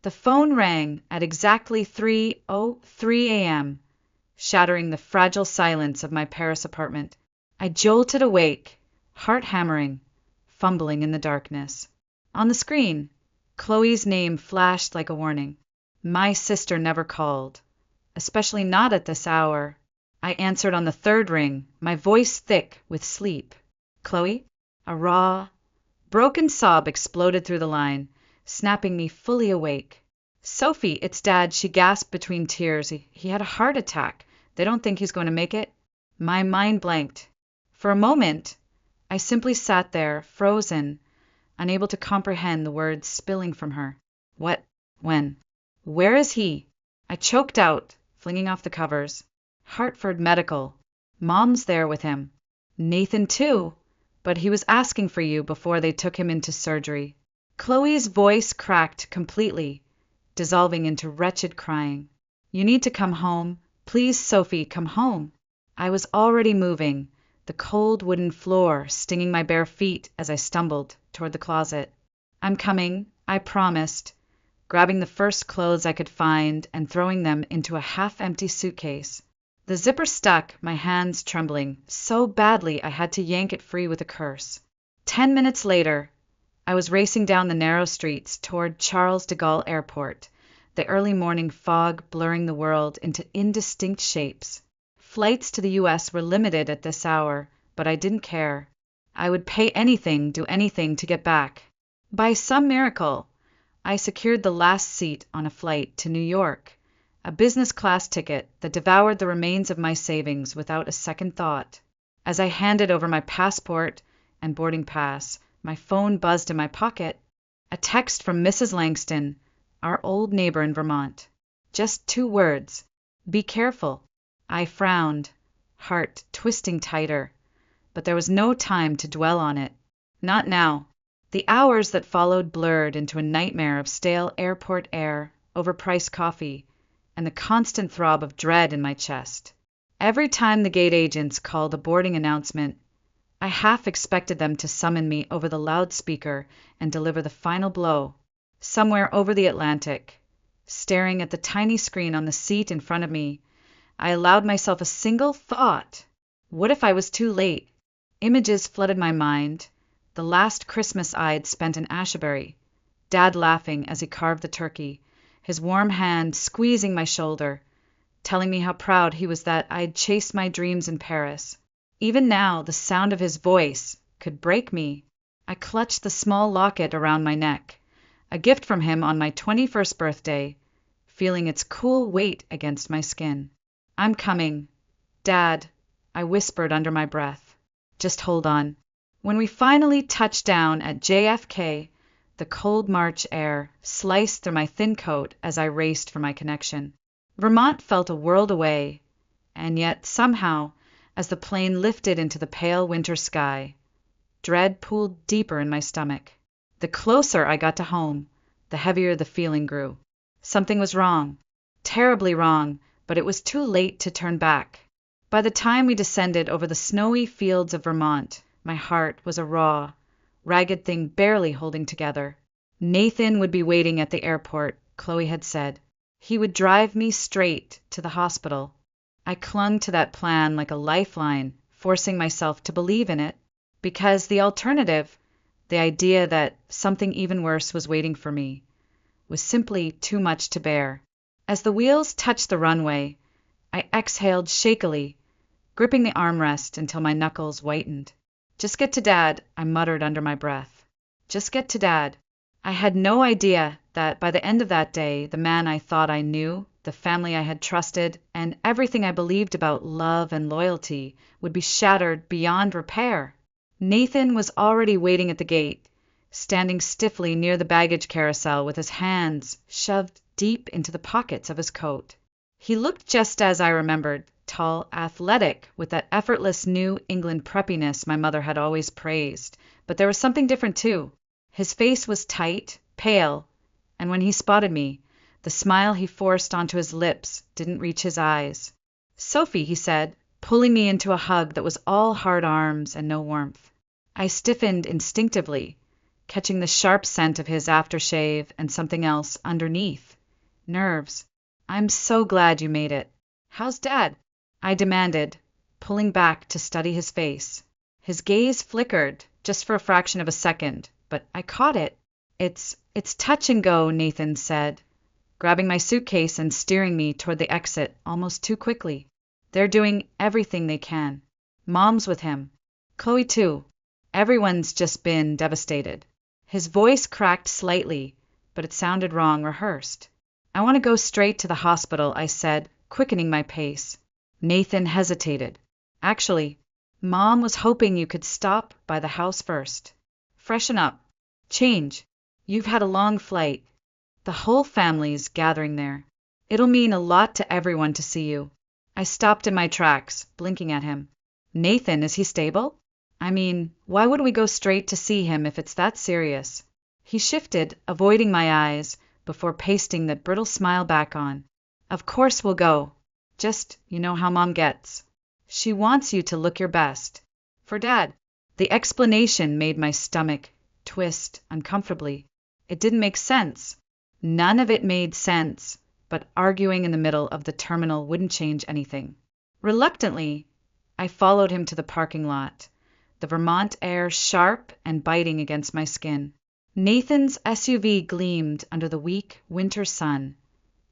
The phone rang at exactly 3:03 a.m., shattering the fragile silence of my Paris apartment. I jolted awake, heart hammering, fumbling in the darkness. On the screen, Chloe's name flashed like a warning. My sister never called, especially not at this hour. I answered on the third ring, my voice thick with sleep. Chloe? A raw, broken sob exploded through the line, snapping me fully awake. Sophie, it's Dad, she gasped between tears. He had a heart attack. They don't think he's going to make it. My mind blanked. For a moment, I simply sat there, frozen, unable to comprehend the words spilling from her. What? When? Where is he? I choked out, flinging off the covers. Hartford Medical. Mom's there with him. Nathan too, but he was asking for you before they took him into surgery. Chloe's voice cracked completely, dissolving into wretched crying. You need to come home. Please, Sophie, come home. I was already moving, the cold wooden floor stinging my bare feet as I stumbled toward the closet. I'm coming, I promised, grabbing the first clothes I could find and throwing them into a half-empty suitcase. The zipper stuck, my hands trembling, so badly I had to yank it free with a curse. 10 minutes later, I was racing down the narrow streets toward Charles de Gaulle Airport, the early morning fog blurring the world into indistinct shapes. Flights to the U.S. were limited at this hour, but I didn't care. I would pay anything, do anything to get back. By some miracle, I secured the last seat on a flight to New York, a business-class ticket that devoured the remains of my savings without a second thought. As I handed over my passport and boarding pass, my phone buzzed in my pocket. A text from Mrs. Langston, our old neighbor in Vermont. Just 2 words. Be careful. I frowned, heart twisting tighter, but there was no time to dwell on it. Not now. The hours that followed blurred into a nightmare of stale airport air, overpriced coffee, and the constant throb of dread in my chest. Every time the gate agents called a boarding announcement, I half expected them to summon me over the loudspeaker and deliver the final blow. Somewhere over the Atlantic, staring at the tiny screen on the seat in front of me, I allowed myself a single thought. What if I was too late? Images flooded my mind. The last Christmas I'd spent in Asbury, Dad laughing as he carved the turkey, his warm hand squeezing my shoulder, telling me how proud he was that I'd chased my dreams in Paris. Even now, the sound of his voice could break me. I clutched the small locket around my neck, a gift from him on my 21st birthday, feeling its cool weight against my skin. I'm coming. Dad, I whispered under my breath. Just hold on. When we finally touched down at JFK, the cold March air sliced through my thin coat as I raced for my connection. Vermont felt a world away, and yet somehow, as the plane lifted into the pale winter sky, dread pooled deeper in my stomach. The closer I got to home, the heavier the feeling grew. Something was wrong, terribly wrong, but it was too late to turn back. By the time we descended over the snowy fields of Vermont, my heart was a raw, ragged thing barely holding together. Nathan would be waiting at the airport, Chloe had said. He would drive me straight to the hospital. I clung to that plan like a lifeline, forcing myself to believe in it, because the alternative, the idea that something even worse was waiting for me, was simply too much to bear. As the wheels touched the runway, I exhaled shakily, gripping the armrest until my knuckles whitened. Just get to Dad, I muttered under my breath. Just get to Dad. I had no idea that by the end of that day, the man I thought I knew, the family I had trusted, and everything I believed about love and loyalty would be shattered beyond repair. Nathan was already waiting at the gate, standing stiffly near the baggage carousel with his hands shoved deep into the pockets of his coat. He looked just as I remembered, tall, athletic, with that effortless New England preppiness my mother had always praised. But there was something different, too. His face was tight, pale, and when he spotted me, the smile he forced onto his lips didn't reach his eyes. Sophie, he said, pulling me into a hug that was all hard arms and no warmth. I stiffened instinctively, catching the sharp scent of his aftershave and something else underneath. Nerves. I'm so glad you made it. How's Dad? I demanded, pulling back to study his face. His gaze flickered, just for a fraction of a second, but I caught it. It's touch and go, Nathan said, grabbing my suitcase and steering me toward the exit almost too quickly. They're doing everything they can. Mom's with him. Chloe too. Everyone's just been devastated. His voice cracked slightly, but it sounded wrong, rehearsed. I want to go straight to the hospital, I said, quickening my pace. Nathan hesitated. Actually, Mom was hoping you could stop by the house first. Freshen up. Change. You've had a long flight. The whole family's gathering there. It'll mean a lot to everyone to see you. I stopped in my tracks, blinking at him. Nathan, is he stable? I mean, why wouldn't we go straight to see him if it's that serious? He shifted, avoiding my eyes, before pasting that brittle smile back on. Of course we'll go. Just, you know how Mom gets. She wants you to look your best. For Dad. The explanation made my stomach twist uncomfortably. It didn't make sense. None of it made sense, but arguing in the middle of the terminal wouldn't change anything. Reluctantly, I followed him to the parking lot, the Vermont air sharp and biting against my skin. Nathan's SUV gleamed under the weak winter sun,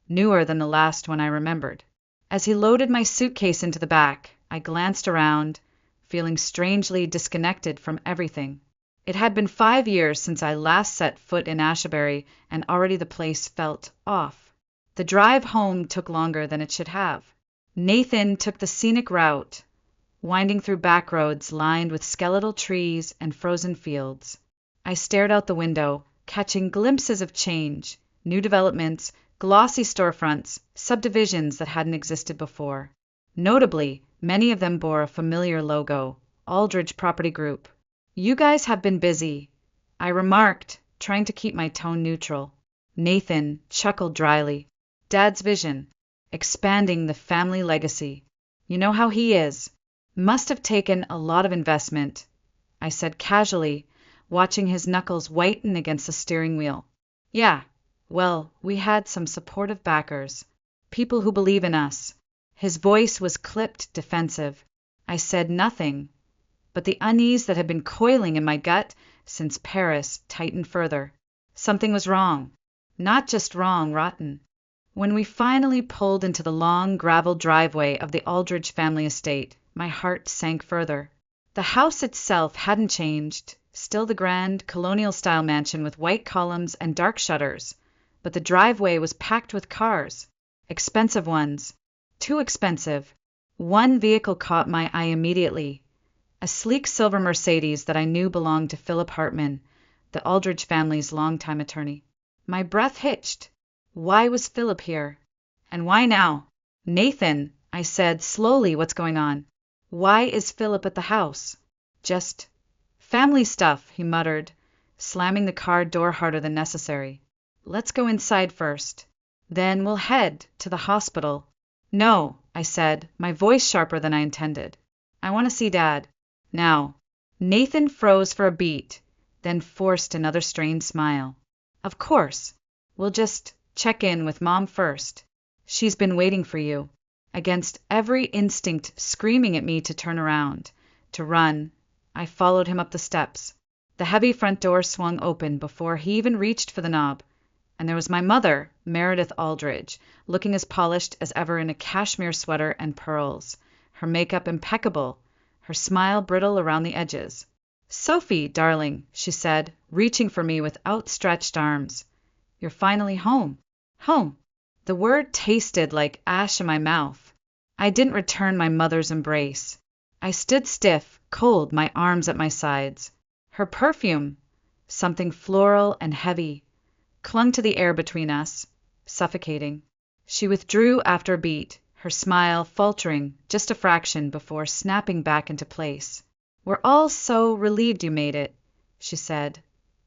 newer than the last one I remembered. As he loaded my suitcase into the back, I glanced around, feeling strangely disconnected from everything. It had been 5 years since I last set foot in Asbury, and already the place felt off. The drive home took longer than it should have. Nathan took the scenic route, winding through back roads lined with skeletal trees and frozen fields. I stared out the window, catching glimpses of change, new developments, glossy storefronts, subdivisions that hadn't existed before. Notably, many of them bore a familiar logo, Aldridge Property Group. You guys have been busy, I remarked, trying to keep my tone neutral. Nathan chuckled dryly. Dad's vision, expanding the family legacy. You know how he is. Must have taken a lot of investment, I said casually, watching his knuckles whiten against the steering wheel. Yeah, well, we had some supportive backers. People who believe in us. His voice was clipped defensive. I said nothing, but the unease that had been coiling in my gut since Paris tightened further. Something was wrong. Not just wrong, rotten. When we finally pulled into the long gravel driveway of the Aldridge family estate, my heart sank further. The house itself hadn't changed, still the grand colonial-style mansion with white columns and dark shutters, but the driveway was packed with cars. Expensive ones. Too expensive. One vehicle caught my eye immediately. A sleek silver Mercedes that I knew belonged to Philip Hartman, the Aldridge family's longtime attorney. My breath hitched. Why was Philip here? And why now? Nathan, I said slowly, what's going on? Why is Philip at the house? Just family stuff, he muttered, slamming the car door harder than necessary. Let's go inside first. Then we'll head to the hospital. No, I said, my voice sharper than I intended. I want to see Dad. Now. Nathan froze for a beat, then forced another strained smile. Of course. We'll just check in with Mom first. She's been waiting for you. Against every instinct screaming at me to turn around, to run, I followed him up the steps. The heavy front door swung open before he even reached for the knob, and there was my mother, Meredith Aldridge, looking as polished as ever in a cashmere sweater and pearls, her makeup impeccable, her smile brittle around the edges. Sophie, darling, she said, reaching for me with outstretched arms. You're finally home. Home. The word tasted like ash in my mouth. I didn't return my mother's embrace. I stood stiff, cold, my arms at my sides. Her perfume, something floral and heavy, clung to the air between us, suffocating. She withdrew after a beat, her smile faltering just a fraction before snapping back into place. We're all so relieved you made it, she said,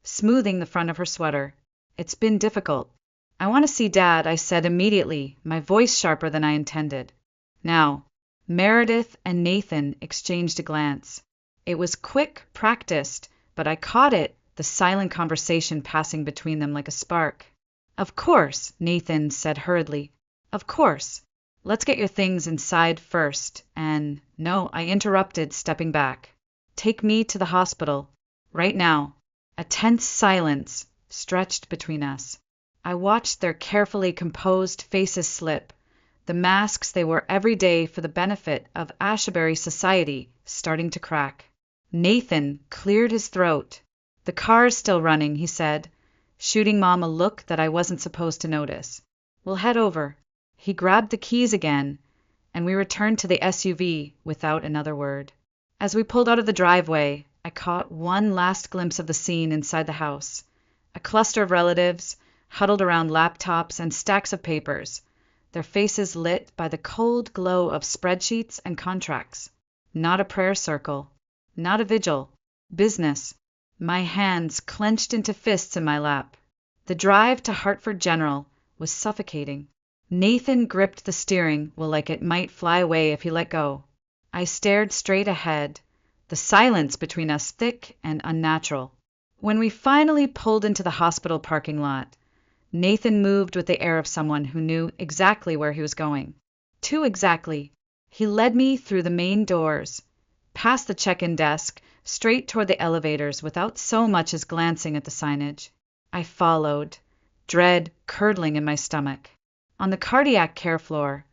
smoothing the front of her sweater. It's been difficult. I want to see Dad, I said immediately, my voice sharper than I intended. Now, Meredith and Nathan exchanged a glance. It was quick, practiced, but I caught it, the silent conversation passing between them like a spark. "Of course," Nathan said hurriedly. "Of course. Let's get your things inside first, and—" "No," I interrupted, stepping back. "Take me to the hospital. Right now." A tense silence stretched between us. I watched their carefully composed faces slip, the masks they wore every day for the benefit of Asbury society starting to crack. Nathan cleared his throat. "The car's still running," he said, shooting Mom a look that I wasn't supposed to notice. "We'll head over." He grabbed the keys again, and we returned to the SUV without another word. As we pulled out of the driveway, I caught one last glimpse of the scene inside the house. A cluster of relatives, huddled around laptops and stacks of papers, their faces lit by the cold glow of spreadsheets and contracts. Not a prayer circle, not a vigil. Business. My hands clenched into fists in my lap. The drive to Hartford General was suffocating. Nathan gripped the steering wheel like it might fly away if he let go. I stared straight ahead, the silence between us thick and unnatural. When we finally pulled into the hospital parking lot, Nathan moved with the air of someone who knew exactly where he was going. Too exactly. He led me through the main doors, past the check-in desk, straight toward the elevators without so much as glancing at the signage. I followed, dread curdling in my stomach. On the cardiac care floor,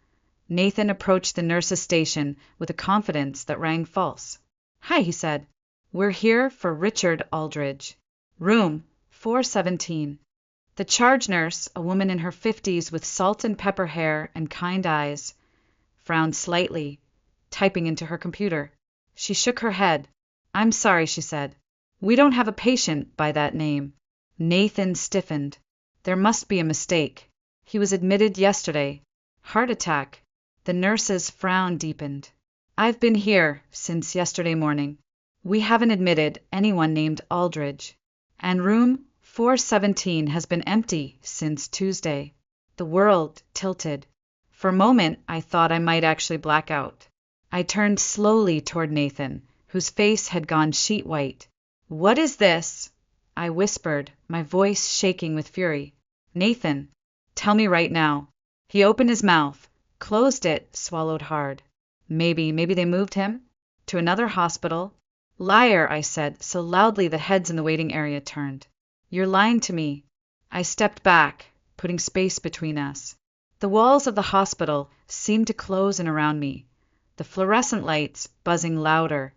Nathan approached the nurse's station with a confidence that rang false. "Hi," he said. "We're here for Richard Aldridge. Room 417. The charge nurse, a woman in her 50s with salt and pepper hair and kind eyes, frowned slightly, typing into her computer. She shook her head. "I'm sorry," she said. "We don't have a patient by that name." Nathan stiffened. There must be a mistake. He was admitted yesterday. Heart attack. The nurse's frown deepened. "I've been here since yesterday morning. We haven't admitted anyone named Aldridge. And room 417 has been empty since Tuesday." The world tilted. For a moment, I thought I might actually black out. I turned slowly toward Nathan, whose face had gone sheet white. "What is this?" I whispered, my voice shaking with fury. "Nathan, tell me right now." He opened his mouth, closed it, swallowed hard. Maybe they moved him to another hospital. "Liar," I said, so loudly the heads in the waiting area turned. "You're lying to me." I stepped back, putting space between us. The walls of the hospital seemed to close in around me, the fluorescent lights buzzing louder,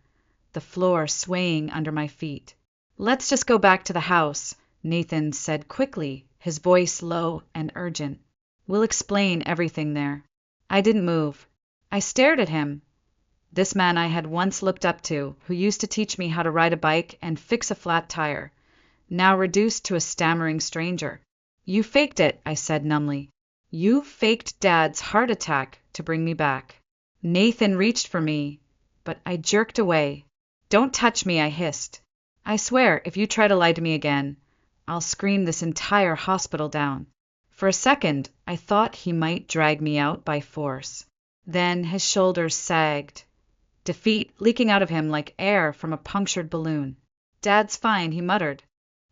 the floor swaying under my feet. "Let's just go back to the house," Nathan said quickly, his voice low and urgent. "We'll explain everything there." I didn't move. I stared at him. This man I had once looked up to, who used to teach me how to ride a bike and fix a flat tire, now reduced to a stammering stranger. "You faked it," I said numbly. "You faked Dad's heart attack to bring me back." Nathan reached for me, but I jerked away. "Don't touch me," I hissed. "I swear, if you try to lie to me again, I'll scream this entire hospital down." For a second, I thought he might drag me out by force. Then his shoulders sagged, defeat leaking out of him like air from a punctured balloon. "Dad's fine," he muttered.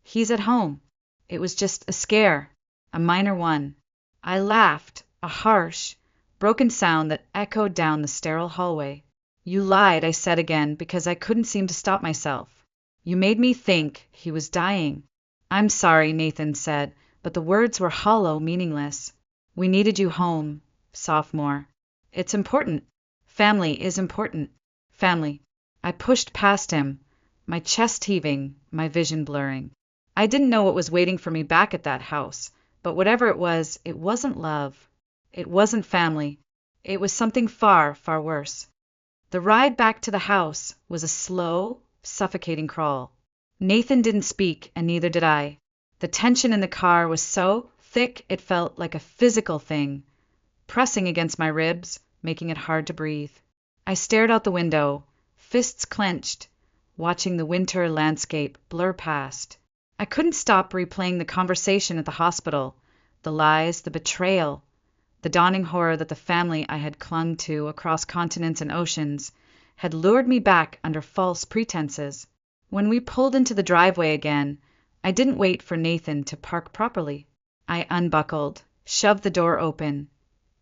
"He's at home. It was just a scare, a minor one." I laughed, a harsh, broken sound that echoed down the sterile hallway. "You lied," I said again, because I couldn't seem to stop myself. "You made me think he was dying." "I'm sorry," Nathan said, but the words were hollow, meaningless. "We needed you home, sophomore. It's important. Family is important. Family." I pushed past him, my chest heaving, my vision blurring. I didn't know what was waiting for me back at that house, but whatever it wasn't love. It wasn't family. It was something far, far worse. The ride back to the house was a slow, suffocating crawl. Nathan didn't speak, and neither did I. The tension in the car was so thick it felt like a physical thing, pressing against my ribs, making it hard to breathe. I stared out the window, fists clenched, watching the winter landscape blur past. I couldn't stop replaying the conversation at the hospital, the lies, the betrayal, the dawning horror that the family I had clung to across continents and oceans had lured me back under false pretenses. When we pulled into the driveway again, I didn't wait for Nathan to park properly. I unbuckled, shoved the door open,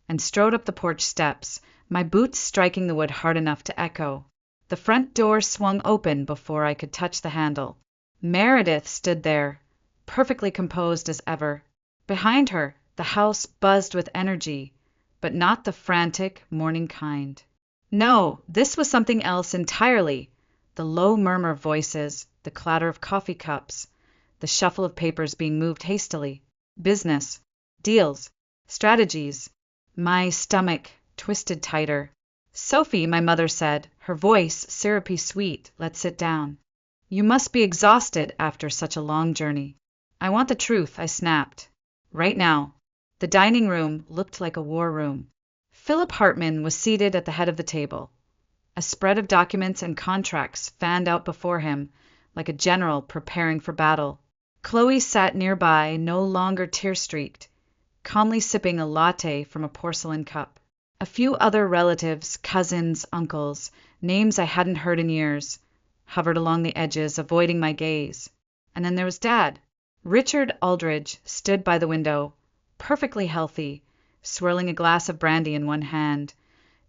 and strode up the porch steps, my boots striking the wood hard enough to echo. The front door swung open before I could touch the handle. Meredith stood there, perfectly composed as ever. Behind her, the house buzzed with energy, but not the frantic, morning kind. No, this was something else entirely. The low murmur of voices, the clatter of coffee cups, the shuffle of papers being moved hastily. Business, deals, strategies. My stomach twisted tighter. Sophie, my mother said, her voice syrupy sweet, let's sit down. You must be exhausted after such a long journey. I want the truth, I snapped. Right now. The dining room looked like a war room. Philip Hartman was seated at the head of the table. A spread of documents and contracts fanned out before him, like a general preparing for battle. Chloe sat nearby, no longer tear-streaked, calmly sipping a latte from a porcelain cup. A few other relatives, cousins, uncles, names I hadn't heard in years, hovered along the edges, avoiding my gaze. And then there was Dad. Richard Aldridge stood by the window, perfectly healthy, swirling a glass of brandy in one hand,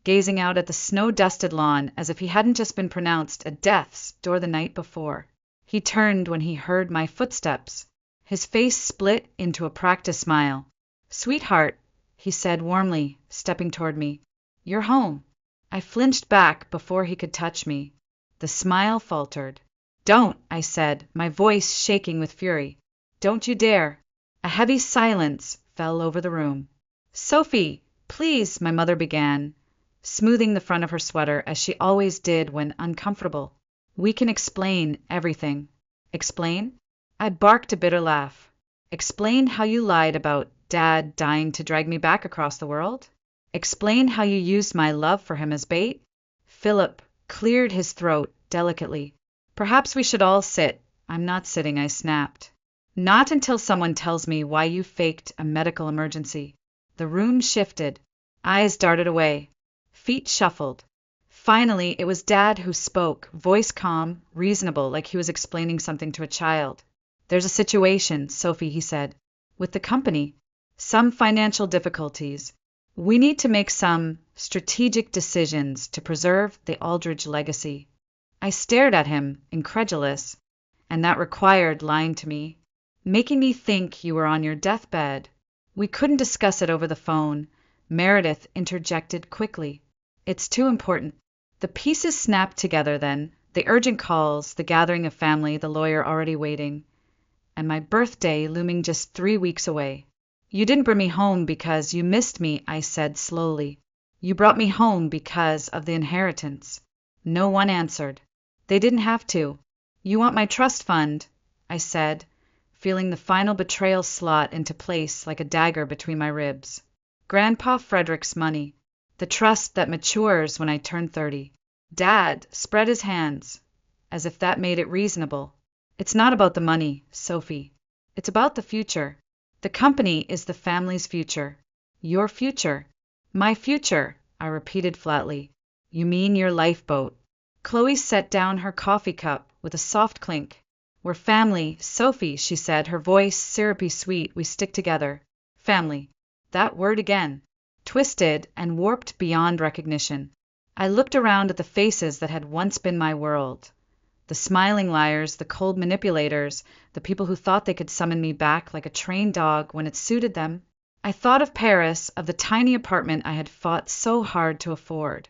gazing out at the snow-dusted lawn as if he hadn't just been pronounced at death's door the night before. He turned when he heard my footsteps. His face split into a practiced smile. "Sweetheart," he said warmly, stepping toward me. "You're home." I flinched back before he could touch me. The smile faltered. "Don't," I said, my voice shaking with fury. "Don't you dare." A heavy silence fell over the room. "Sophie, please," my mother began, smoothing the front of her sweater as she always did when uncomfortable. "We can explain everything." "Explain?" I barked a bitter laugh. "Explain how you lied about Dad dying to drag me back across the world? Explain how you used my love for him as bait?" Philip cleared his throat delicately. "Perhaps we should all sit." "I'm not sitting," I snapped. "Not until someone tells me why you faked a medical emergency." The room shifted. Eyes darted away. Feet shuffled. Finally, it was Dad who spoke, voice calm, reasonable, like he was explaining something to a child. "There's a situation, Sophie," he said, "with the company. Some financial difficulties. We need to make some strategic decisions to preserve the Aldridge legacy." I stared at him, incredulous. "And that required lying to me, making me think you were on your deathbed." We couldn't discuss it over the phone. Meredith interjected quickly. "It's too important." The pieces snapped together then, the urgent calls, the gathering of family, the lawyer already waiting, and my birthday looming just 3 weeks away. "You didn't bring me home because you missed me," I said slowly. "You brought me home because of the inheritance." No one answered. They didn't have to. "You want my trust fund," I said, feeling the final betrayal slot into place like a dagger between my ribs. "Grandpa Frederick's money. The trust that matures when I turn 30. Dad spread his hands, as if that made it reasonable. "It's not about the money, Sophie. It's about the future. The company is the family's future. Your future." "My future," I repeated flatly. "You mean your lifeboat." Chloe set down her coffee cup with a soft clink. "We're family, Sophie," she said, her voice syrupy sweet. "We stick together." Family. That word again. Twisted and warped beyond recognition. I looked around at the faces that had once been my world. The smiling liars, the cold manipulators, the people who thought they could summon me back like a trained dog when it suited them. I thought of Paris, of the tiny apartment I had fought so hard to afford,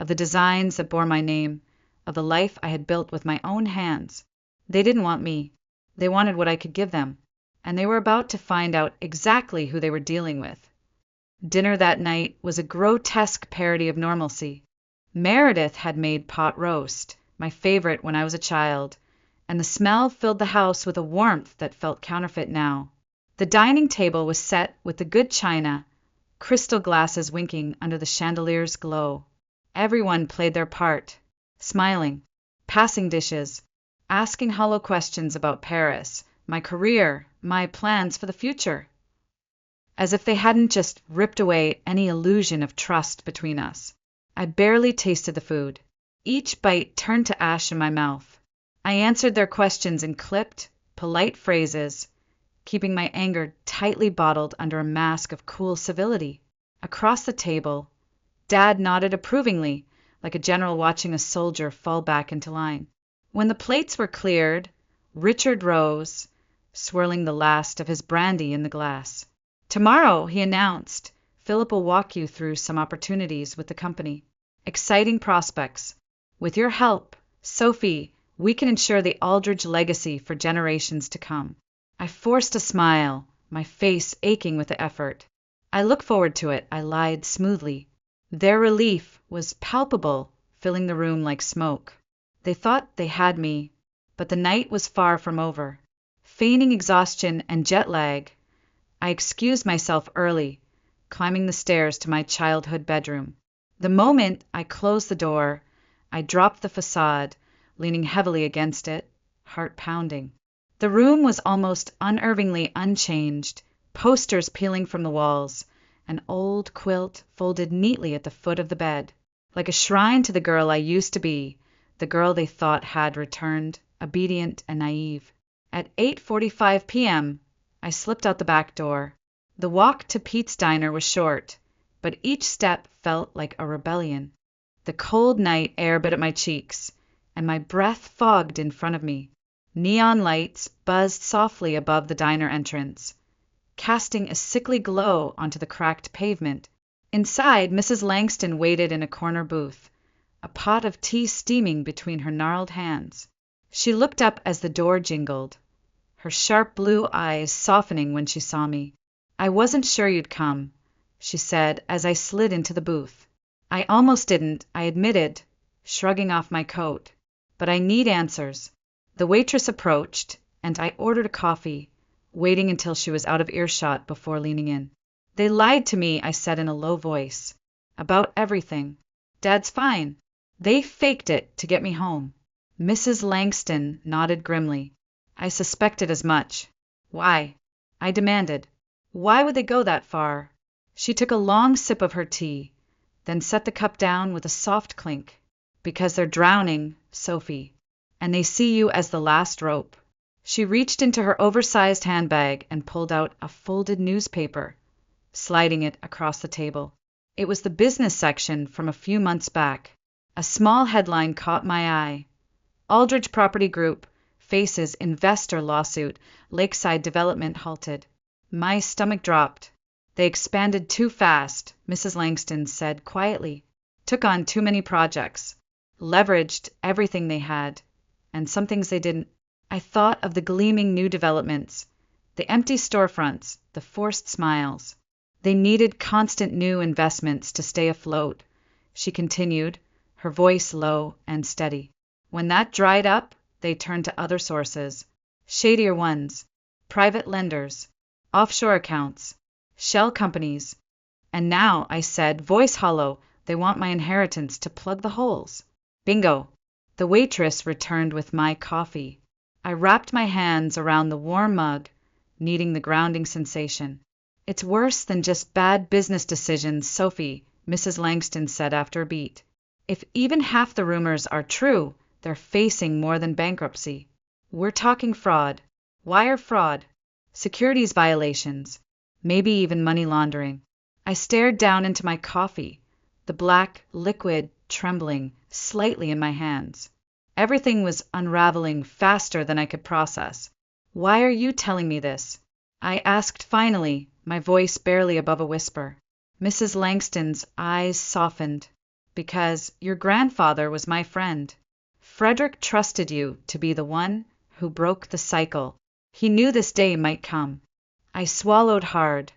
of the designs that bore my name, of the life I had built with my own hands. They didn't want me. They wanted what I could give them, and they were about to find out exactly who they were dealing with. Dinner that night was a grotesque parody of normalcy. Meredith had made pot roast, my favorite when I was a child, and the smell filled the house with a warmth that felt counterfeit now. The dining table was set with the good china, crystal glasses winking under the chandelier's glow. Everyone played their part, smiling, passing dishes, asking hollow questions about Paris, my career, my plans for the future, as if they hadn't just ripped away any illusion of trust between us. I barely tasted the food. Each bite turned to ash in my mouth. I answered their questions in clipped, polite phrases, keeping my anger tightly bottled under a mask of cool civility. Across the table, Dad nodded approvingly, like a general watching a soldier fall back into line. When the plates were cleared, Richard rose, swirling the last of his brandy in the glass. "Tomorrow," he announced, "Philip will walk you through some opportunities with the company. Exciting prospects. With your help, Sophie, we can ensure the Aldridge legacy for generations to come." I forced a smile, my face aching with the effort. "I look forward to it," I lied smoothly. Their relief was palpable, filling the room like smoke. They thought they had me, but the night was far from over. Feigning exhaustion and jet lag, I excused myself early, climbing the stairs to my childhood bedroom. The moment I closed the door, I dropped the facade, leaning heavily against it, heart pounding. The room was almost unnervingly unchanged, posters peeling from the walls, an old quilt folded neatly at the foot of the bed, like a shrine to the girl I used to be, the girl they thought had returned, obedient and naive. At 8:45 p.m., I slipped out the back door. The walk to Pete's Diner was short, but each step felt like a rebellion. The cold night air bit at my cheeks, and my breath fogged in front of me. Neon lights buzzed softly above the diner entrance, casting a sickly glow onto the cracked pavement. Inside, Mrs. Langston waited in a corner booth, a pot of tea steaming between her gnarled hands. She looked up as the door jingled, her sharp blue eyes softening when she saw me. "I wasn't sure you'd come," she said as I slid into the booth. "I almost didn't," I admitted, shrugging off my coat. "But I need answers." The waitress approached, and I ordered a coffee, waiting until she was out of earshot before leaning in. "They lied to me," I said in a low voice. "About everything. Dad's fine. They faked it to get me home." Mrs. Langston nodded grimly. "I suspected as much." "Why?" I demanded. "Why would they go that far?" She took a long sip of her tea, then set the cup down with a soft clink. "Because they're drowning, Sophie, and they see you as the last rope." She reached into her oversized handbag and pulled out a folded newspaper, sliding it across the table. It was the business section from a few months back. A small headline caught my eye. "Aldridge Property Group faces investor lawsuit, Lakeside Development halted." My stomach dropped. "They expanded too fast," Mrs. Langston said quietly. "Took on too many projects. Leveraged everything they had. And some things they didn't." I thought of the gleaming new developments, the empty storefronts, the forced smiles. They needed constant new investments to stay afloat, she continued, her voice low and steady. When that dried up, they turned to other sources, shadier ones, private lenders, offshore accounts, shell companies. "And now," I said, voice hollow, "they want my inheritance to plug the holes." Bingo! The waitress returned with my coffee. I wrapped my hands around the warm mug, needing the grounding sensation. "It's worse than just bad business decisions, Sophie," Mrs. Langston said after a beat. "If even half the rumors are true, they're facing more than bankruptcy. We're talking fraud, wire fraud, securities violations, maybe even money laundering." I stared down into my coffee, the black liquid trembling slightly in my hands. Everything was unraveling faster than I could process. "Why are you telling me this?" I asked finally, my voice barely above a whisper. Mrs. Langston's eyes softened. "Because your grandfather was my friend. Frederick trusted you to be the one who broke the cycle. He knew this day might come." I swallowed hard,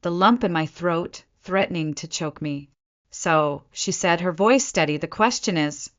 the lump in my throat threatening to choke me. "So," she said, her voice steady, "the question is,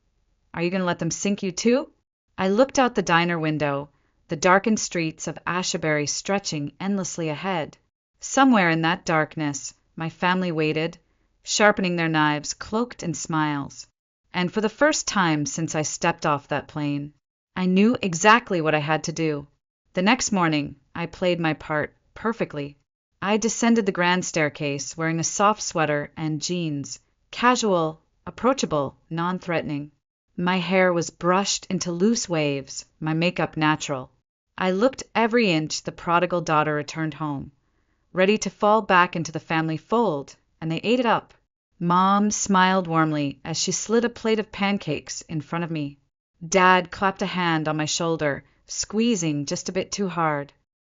are you going to let them sink you too?" I looked out the diner window, the darkened streets of Ashabury stretching endlessly ahead. Somewhere in that darkness, my family waited, sharpening their knives, cloaked in smiles. And for the first time since I stepped off that plane, I knew exactly what I had to do. The next morning, I played my part perfectly. I descended the grand staircase wearing a soft sweater and jeans, casual, approachable, non-threatening. My hair was brushed into loose waves, my makeup natural. I looked every inch the prodigal daughter returned home, ready to fall back into the family fold, and they ate it up. Mom smiled warmly as she slid a plate of pancakes in front of me. Dad clapped a hand on my shoulder, squeezing just a bit too hard.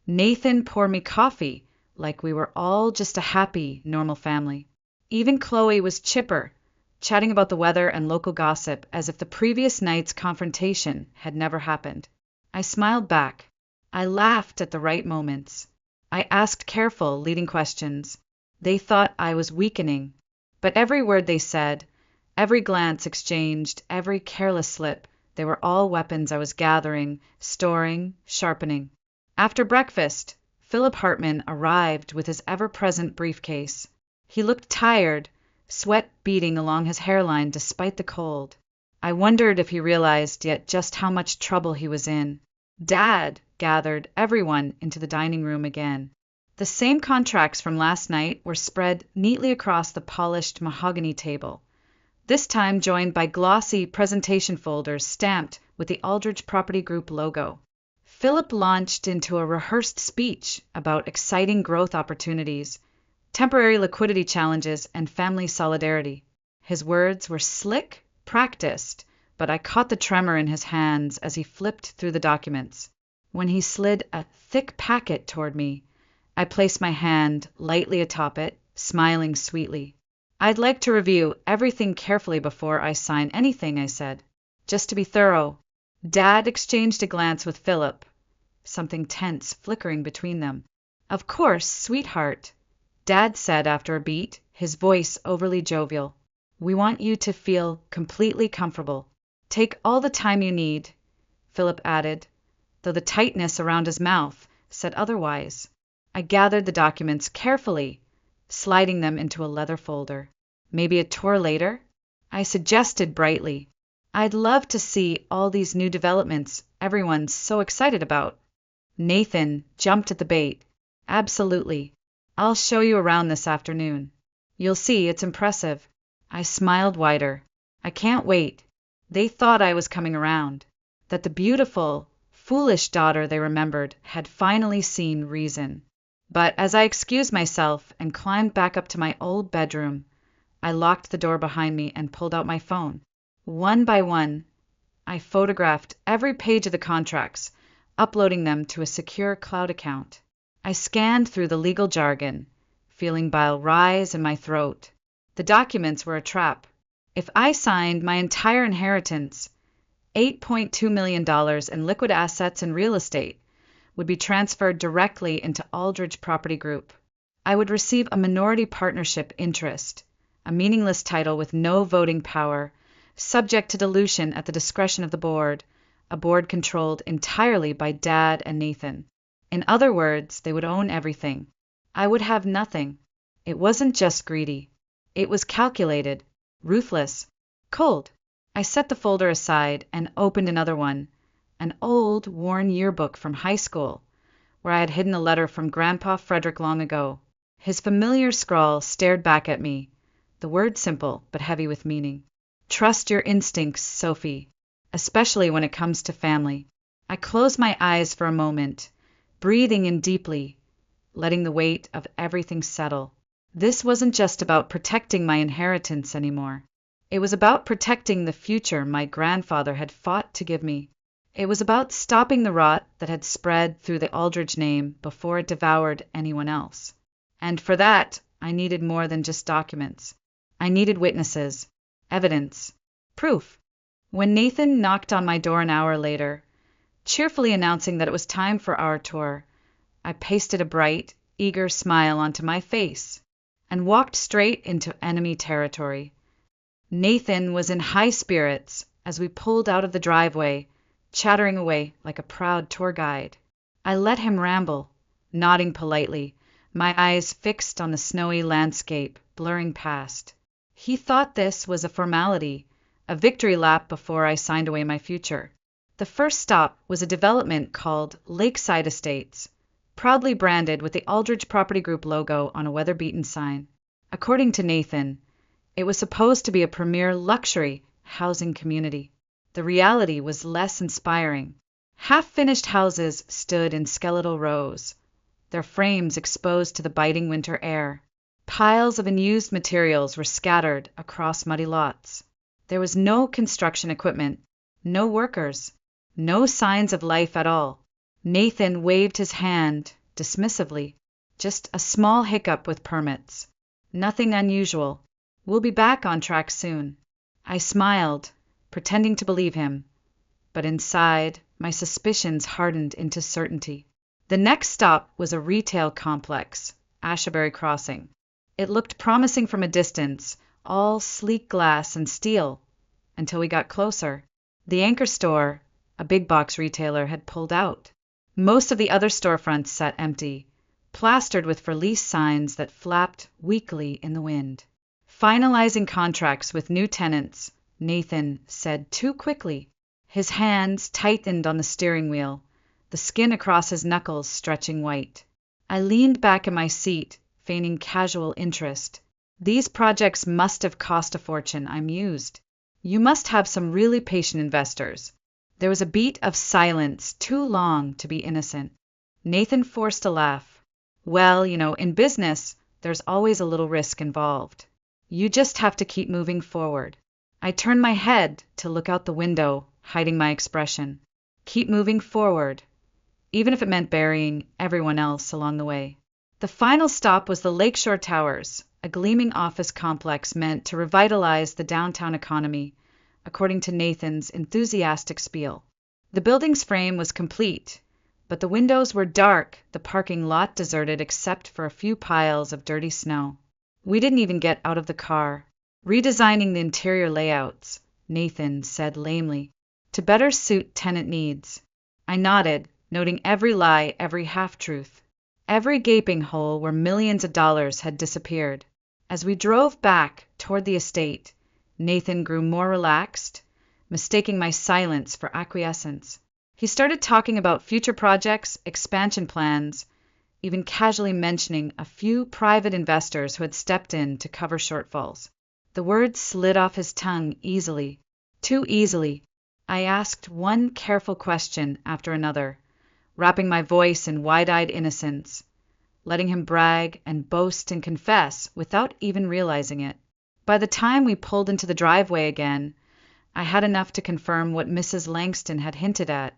Nathan poured me coffee, like we were all just a happy, normal family. Even Chloe was chipper, chatting about the weather and local gossip as if the previous night's confrontation had never happened. I smiled back. I laughed at the right moments. I asked careful, leading questions. They thought I was weakening, but every word they said, every glance exchanged, every careless slip, they were all weapons I was gathering, storing, sharpening. After breakfast, Philip Hartman arrived with his ever-present briefcase. He looked tired, sweat beading along his hairline despite the cold. I wondered if he realized yet just how much trouble he was in. Dad gathered everyone into the dining room again. The same contracts from last night were spread neatly across the polished mahogany table, this time joined by glossy presentation folders stamped with the Aldridge Property Group logo. Philip launched into a rehearsed speech about exciting growth opportunities, temporary liquidity challenges, and family solidarity. His words were slick, practiced, but I caught the tremor in his hands as he flipped through the documents. When he slid a thick packet toward me, I placed my hand lightly atop it, smiling sweetly. I'd like to review everything carefully before I sign anything, I said, just to be thorough. Dad exchanged a glance with Philip, something tense flickering between them. Of course, sweetheart, Dad said after a beat, his voice overly jovial. We want you to feel completely comfortable. Take all the time you need, Philip added, though the tightness around his mouth said otherwise. I gathered the documents carefully, sliding them into a leather folder. Maybe a tour later? I suggested brightly. I'd love to see all these new developments everyone's so excited about. Nathan jumped at the bait. Absolutely. I'll show you around this afternoon. You'll see, it's impressive. I smiled wider. I can't wait. They thought I was coming around, that the beautiful, foolish daughter they remembered had finally seen reason. But as I excused myself and climbed back up to my old bedroom, I locked the door behind me and pulled out my phone. One by one, I photographed every page of the contracts, uploading them to a secure cloud account. I scanned through the legal jargon, feeling bile rise in my throat. The documents were a trap. If I signed my entire inheritance, $8.2 million in liquid assets and real estate, would be transferred directly into Aldridge Property Group. I would receive a minority partnership interest, a meaningless title with no voting power, subject to dilution at the discretion of the board, a board controlled entirely by Dad and Nathan. In other words, they would own everything. I would have nothing. It wasn't just greedy. It was calculated, ruthless, cold. I set the folder aside and opened another one, an old, worn yearbook from high school, where I had hidden a letter from Grandpa Frederick long ago. His familiar scrawl stared back at me, the word simple but heavy with meaning. Trust your instincts, Sophie, especially when it comes to family. I closed my eyes for a moment, breathing in deeply, letting the weight of everything settle. This wasn't just about protecting my inheritance anymore. It was about protecting the future my grandfather had fought to give me. It was about stopping the rot that had spread through the Aldridge name before it devoured anyone else. And for that, I needed more than just documents. I needed witnesses, evidence, proof. When Nathan knocked on my door an hour later, cheerfully announcing that it was time for our tour, I pasted a bright, eager smile onto my face and walked straight into enemy territory. Nathan was in high spirits as we pulled out of the driveway, chattering away like a proud tour guide. I let him ramble, nodding politely, my eyes fixed on the snowy landscape blurring past. He thought this was a formality, a victory lap before I signed away my future. The first stop was a development called Lakeside Estates, proudly branded with the Aldridge Property Group logo on a weather-beaten sign. According to Nathan, it was supposed to be a premier luxury housing community. The reality was less inspiring. Half-finished houses stood in skeletal rows, their frames exposed to the biting winter air. Piles of unused materials were scattered across muddy lots. There was no construction equipment, no workers, no signs of life at all. Nathan waved his hand dismissively. Just a small hiccup with permits. Nothing unusual. We'll be back on track soon. I smiled, pretending to believe him, but inside, my suspicions hardened into certainty. The next stop was a retail complex, Asbury Crossing. It looked promising from a distance, all sleek glass and steel, until we got closer. The anchor store, a big box retailer, had pulled out. Most of the other storefronts sat empty, plastered with for lease signs that flapped weakly in the wind. Finalizing contracts with new tenants, Nathan said too quickly. His hands tightened on the steering wheel, the skin across his knuckles stretching white. I leaned back in my seat, feigning casual interest. These projects must have cost a fortune, I mused. You must have some really patient investors. There was a beat of silence too long to be innocent. Nathan forced a laugh. Well, in business, there's always a little risk involved. You just have to keep moving forward. I turned my head to look out the window, hiding my expression. Keep moving forward, even if it meant burying everyone else along the way. The final stop was the Lakeshore Towers, a gleaming office complex meant to revitalize the downtown economy, according to Nathan's enthusiastic spiel. The building's frame was complete, but the windows were dark, the parking lot deserted except for a few piles of dirty snow. We didn't even get out of the car. Redesigning the interior layouts, Nathan said lamely, to better suit tenant needs. I nodded, noting every lie, every half-truth, every gaping hole where millions of dollars had disappeared. As we drove back toward the estate, Nathan grew more relaxed, mistaking my silence for acquiescence. He started talking about future projects, expansion plans, even casually mentioning a few private investors who had stepped in to cover shortfalls. The words slid off his tongue easily, too easily. I asked one careful question after another, wrapping my voice in wide-eyed innocence, letting him brag and boast and confess without even realizing it. By the time we pulled into the driveway again, I had enough to confirm what Mrs. Langston had hinted at,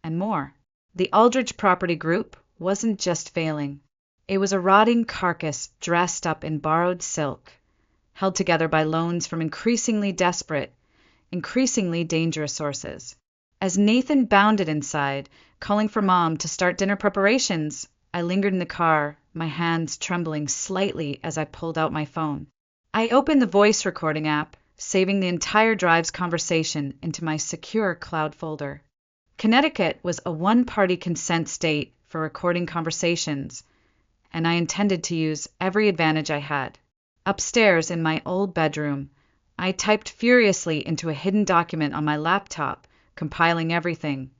and more. The Aldrich Property Group wasn't just failing. It was a rotting carcass dressed up in borrowed silk, held together by loans from increasingly desperate, increasingly dangerous sources. As Nathan bounded inside, calling for Mom to start dinner preparations, I lingered in the car, my hands trembling slightly as I pulled out my phone. I opened the voice recording app, saving the entire drive's conversation into my secure cloud folder. Connecticut was a one-party consent state for recording conversations, and I intended to use every advantage I had. Upstairs in my old bedroom, I typed furiously into a hidden document on my laptop, compiling everything.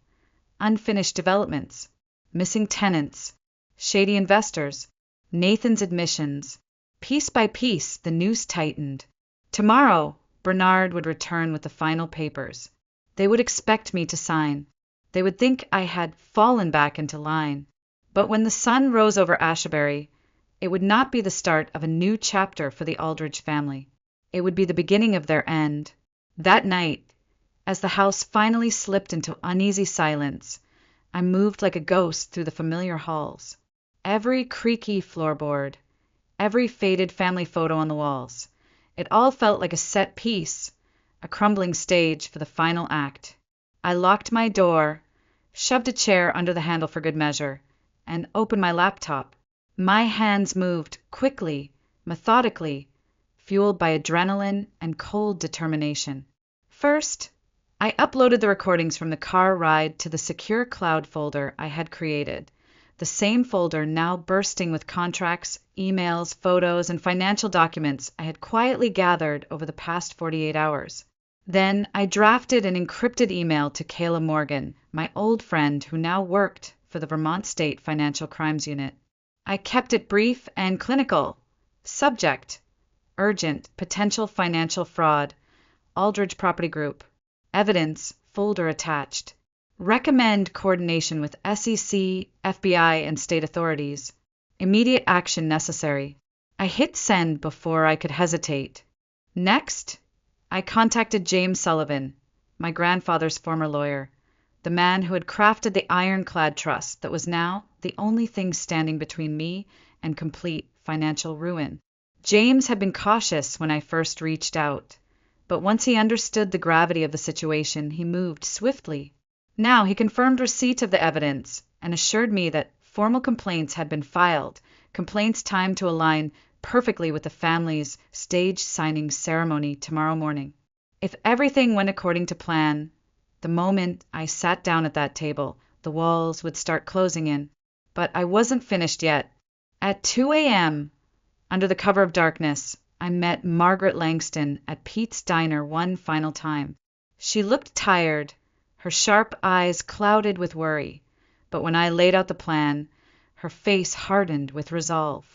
Unfinished developments, missing tenants, shady investors, Nathan's admissions. Piece by piece, the noose tightened. Tomorrow, Bernard would return with the final papers. They would expect me to sign. They would think I had fallen back into line. But when the sun rose over Asbury, it would not be the start of a new chapter for the Aldrich family. It would be the beginning of their end. That night, as the house finally slipped into uneasy silence, I moved like a ghost through the familiar halls. Every creaky floorboard, every faded family photo on the walls. It all felt like a set piece, a crumbling stage for the final act. I locked my door, shoved a chair under the handle for good measure, and opened my laptop. My hands moved quickly, methodically, fueled by adrenaline and cold determination. First, I uploaded the recordings from the car ride to the secure cloud folder I had created, the same folder now bursting with contracts, emails, photos, and financial documents I had quietly gathered over the past 48 hours. Then I drafted an encrypted email to Kayla Morgan, my old friend who now worked for the Vermont State Financial Crimes Unit. I kept it brief and clinical. Subject: urgent, potential financial fraud, Aldrich Property Group. Evidence, folder attached. Recommend coordination with SEC, FBI, and state authorities. Immediate action necessary. I hit send before I could hesitate. Next, I contacted James Sullivan, my grandfather's former lawyer, the man who had crafted the ironclad trust that was now the only thing standing between me and complete financial ruin. James had been cautious when I first reached out, but once he understood the gravity of the situation, he moved swiftly. Now he confirmed receipt of the evidence and assured me that formal complaints had been filed, complaints timed to align perfectly with the family's stage signing ceremony tomorrow morning. If everything went according to plan, the moment I sat down at that table, the walls would start closing in. But I wasn't finished yet. At 2 a.m., under the cover of darkness, I met Margaret Langston at Pete's Diner one final time. She looked tired, her sharp eyes clouded with worry, but when I laid out the plan, her face hardened with resolve.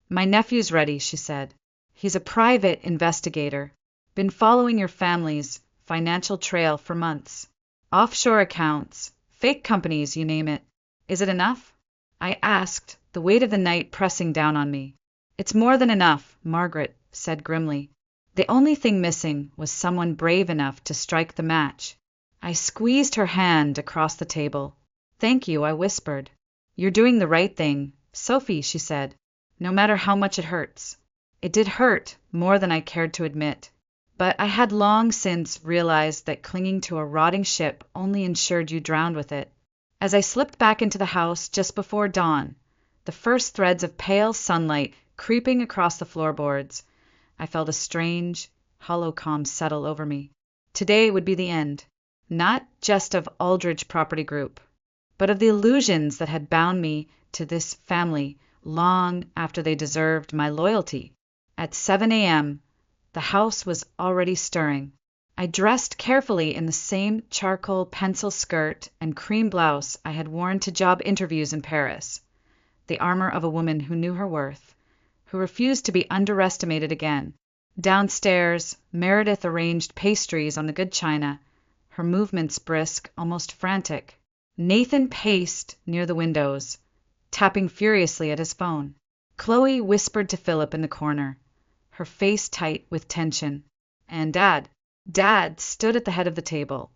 "My nephew's ready," she said. "He's a private investigator. Been following your family's financial trail for months. Offshore accounts, fake companies, you name it. Is it enough?" I asked, the weight of the night pressing down on me. "It's more than enough," Margaret said grimly. The only thing missing was someone brave enough to strike the match. I squeezed her hand across the table. "Thank you," I whispered. "You're doing the right thing, Sophie," she said, "no matter how much it hurts." It did hurt, more than I cared to admit. But I had long since realized that clinging to a rotting ship only ensured you drowned with it. As I slipped back into the house just before dawn, the first threads of pale sunlight creeping across the floorboards, I felt a strange, hollow calm settle over me. Today would be the end, not just of Aldridge Property Group, but of the illusions that had bound me to this family long after they deserved my loyalty. At 7 a.m., the house was already stirring. I dressed carefully in the same charcoal pencil skirt and cream blouse I had worn to job interviews in Paris, the armor of a woman who knew her worth, who refused to be underestimated again. Downstairs, Meredith arranged pastries on the good china, her movements brisk, almost frantic. Nathan paced near the windows, tapping furiously at his phone. Chloe whispered to Philip in the corner, her face tight with tension. And Dad stood at the head of the table,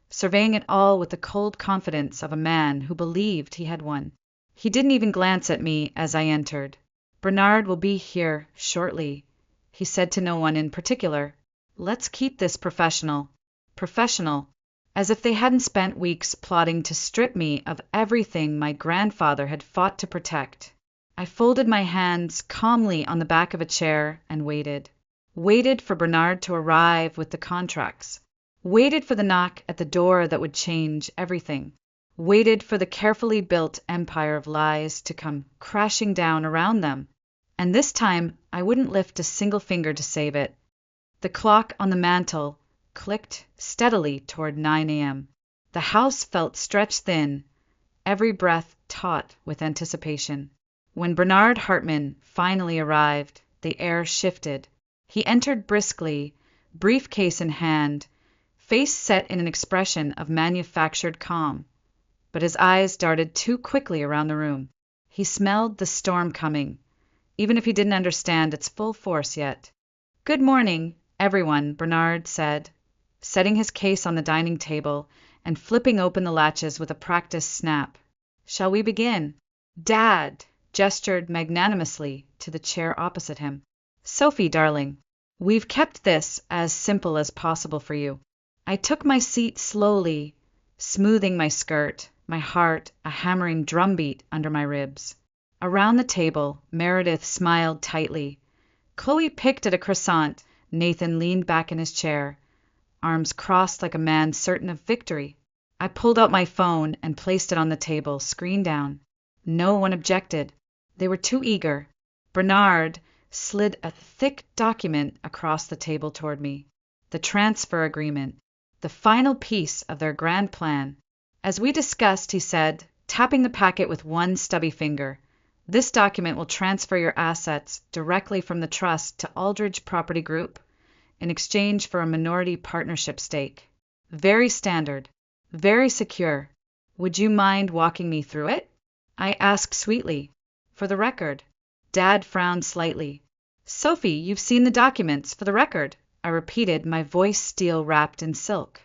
surveying it all with the cold confidence of a man who believed he had won. He didn't even glance at me as I entered. "Bernard will be here shortly," he said to no one in particular. "Let's keep this professional." Professional, as if they hadn't spent weeks plotting to strip me of everything my grandfather had fought to protect. I folded my hands calmly on the back of a chair and waited. Waited for Bernard to arrive with the contracts. Waited for the knock at the door that would change everything. Waited for the carefully built empire of lies to come crashing down around them. And this time I wouldn't lift a single finger to save it. The clock on the mantel clicked steadily toward 9 a.m. The house felt stretched thin, every breath taut with anticipation. When Bernard Hartman finally arrived, the air shifted. He entered briskly, briefcase in hand, face set in an expression of manufactured calm. But his eyes darted too quickly around the room. He smelled the storm coming, even if he didn't understand its full force yet. "Good morning, everyone," Bernard said, setting his case on the dining table and flipping open the latches with a practiced snap. "Shall we begin?" Dad gestured magnanimously to the chair opposite him. "Sophie, darling, we've kept this as simple as possible for you." I took my seat slowly, smoothing my skirt, my heart a hammering drumbeat under my ribs. Around the table, Meredith smiled tightly. Chloe picked at a croissant. Nathan leaned back in his chair, arms crossed like a man certain of victory. I pulled out my phone and placed it on the table, screen down. No one objected. They were too eager. Bernard slid a thick document across the table toward me. The transfer agreement, the final piece of their grand plan. "As we discussed," he said, tapping the packet with one stubby finger, "this document will transfer your assets directly from the trust to Aldridge Property Group in exchange for a minority partnership stake. Very standard. Very secure. Would you mind walking me through it? I asked sweetly. For the record. Dad frowned slightly. Sophie, you've seen the documents. For the record, I repeated, my voice steel wrapped in silk.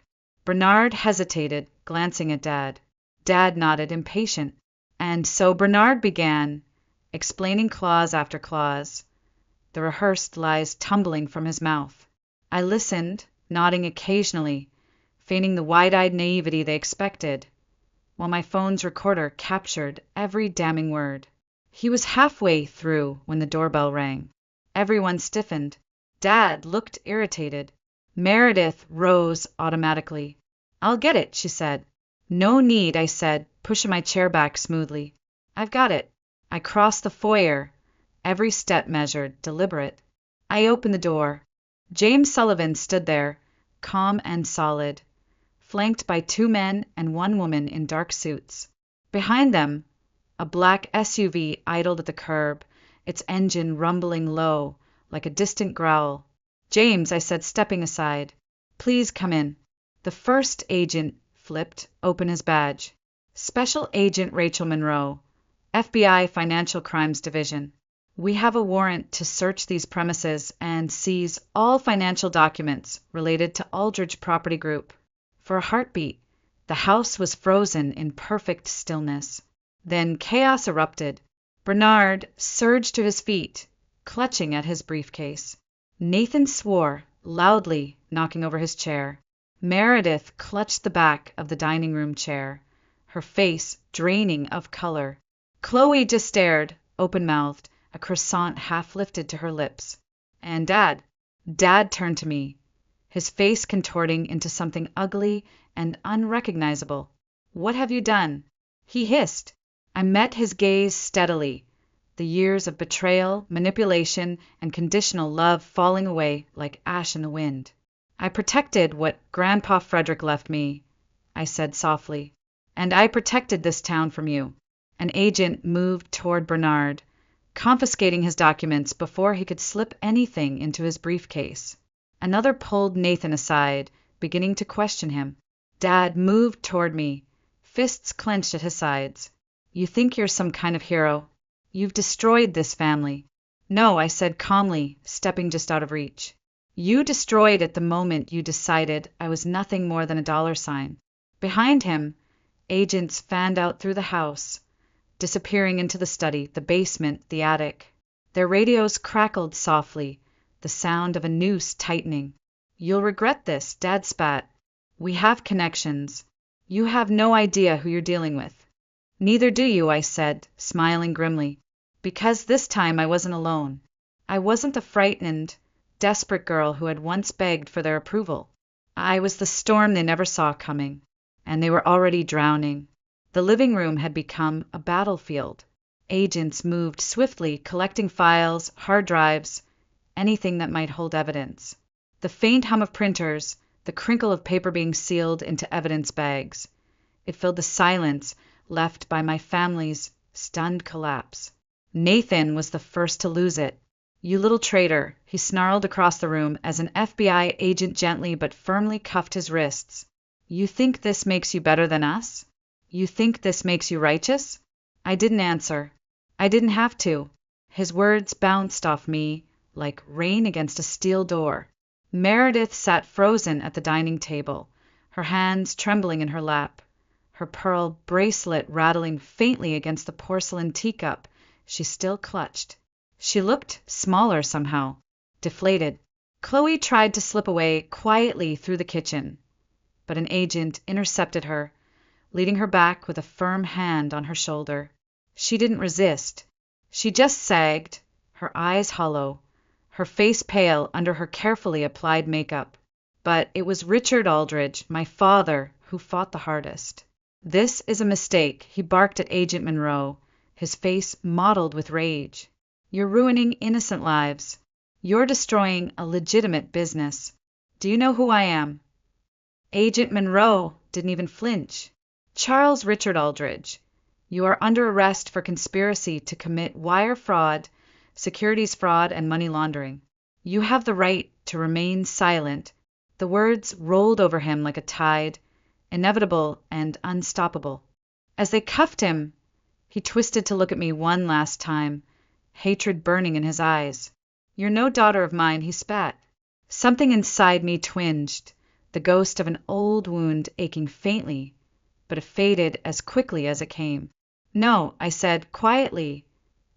Bernard hesitated, glancing at Dad. Dad nodded, impatient. And so Bernard began, explaining clause after clause, the rehearsed lies tumbling from his mouth. I listened, nodding occasionally, feigning the wide-eyed naivety they expected, while my phone's recorder captured every damning word. He was halfway through when the doorbell rang. Everyone stiffened. Dad looked irritated. Meredith rose automatically. I'll get it, she said. No need, I said, pushing my chair back smoothly. I've got it. I crossed the foyer, every step measured, deliberate. I opened the door. James Sullivan stood there, calm and solid, flanked by 2 men and 1 woman in dark suits. Behind them, a black SUV idled at the curb, its engine rumbling low, like a distant growl. James, I said, stepping aside. Please come in. The first agent flipped open his badge. Special Agent Rachel Monroe, FBI Financial Crimes Division. We have a warrant to search these premises and seize all financial documents related to Aldridge Property Group. For a heartbeat, the house was frozen in perfect stillness. Then chaos erupted. Bernard surged to his feet, clutching at his briefcase. Nathan swore, loudly, knocking over his chair. Meredith clutched the back of the dining room chair, her face draining of color. Chloe just stared, open-mouthed, a croissant half lifted to her lips. And Dad turned to me, his face contorting into something ugly and unrecognizable. What have you done? He hissed. I met his gaze steadily, the years of betrayal, manipulation, and conditional love falling away like ash in the wind. I protected what Grandpa Frederick left me, I said softly. And I protected this town from you. An agent moved toward Bernard, confiscating his documents before he could slip anything into his briefcase. Another pulled Nathan aside, beginning to question him. Dad moved toward me, fists clenched at his sides. You think you're some kind of hero. You've destroyed this family. No, I said calmly, stepping just out of reach. You destroyed it the moment you decided I was nothing more than a dollar sign. Behind him, agents fanned out through the house, disappearing into the study, the basement, the attic. Their radios crackled softly, the sound of a noose tightening. You'll regret this, Dad spat. We have connections. You have no idea who you're dealing with. Neither do you, I said, smiling grimly. Because this time I wasn't alone. I wasn't the frightened, desperate girl who had once begged for their approval. I was the storm they never saw coming, and they were already drowning. The living room had become a battlefield. Agents moved swiftly, collecting files, hard drives, anything that might hold evidence. The faint hum of printers, the crinkle of paper being sealed into evidence bags. It filled the silence left by my family's stunned collapse. Nathan was the first to lose it. You little traitor, he snarled across the room as an FBI agent gently but firmly cuffed his wrists. You think this makes you better than us? You think this makes you righteous? I didn't answer. I didn't have to. His words bounced off me like rain against a steel door. Meredith sat frozen at the dining table, her hands trembling in her lap, her pearl bracelet rattling faintly against the porcelain teacup she still clutched. She looked smaller somehow, deflated. Chloe tried to slip away quietly through the kitchen, but an agent intercepted her, leading her back with a firm hand on her shoulder. She didn't resist. She just sagged, her eyes hollow, her face pale under her carefully applied makeup. But it was Richard Aldridge, my father, who fought the hardest. This is a mistake, he barked at Agent Monroe, his face mottled with rage. You're ruining innocent lives. You're destroying a legitimate business. Do you know who I am? Agent Monroe didn't even flinch. Charles Richard Aldridge, you are under arrest for conspiracy to commit wire fraud, securities fraud, and money laundering. You have the right to remain silent, The words rolled over him like a tide, inevitable and unstoppable. As they cuffed him, he twisted to look at me one last time, hatred burning in his eyes. "You're no daughter of mine," he spat. Something inside me twinged, the ghost of an old wound aching faintly, but it faded as quickly as it came. "No," I said, quietly.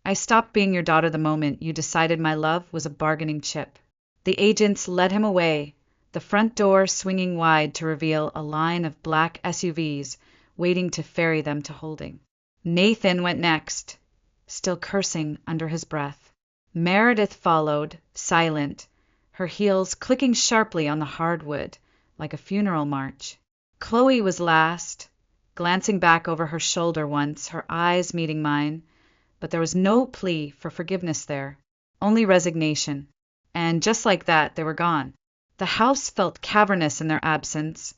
"I stopped being your daughter the moment you decided my love was a bargaining chip." The agents led him away, the front door swinging wide to reveal a line of black SUVs waiting to ferry them to holding. Nathan went next, still cursing under his breath. Meredith followed, silent, her heels clicking sharply on the hardwood like a funeral march. Chloe was last, glancing back over her shoulder once, her eyes meeting mine, but there was no plea for forgiveness there, only resignation. And just like that, they were gone. The house felt cavernous in their absence,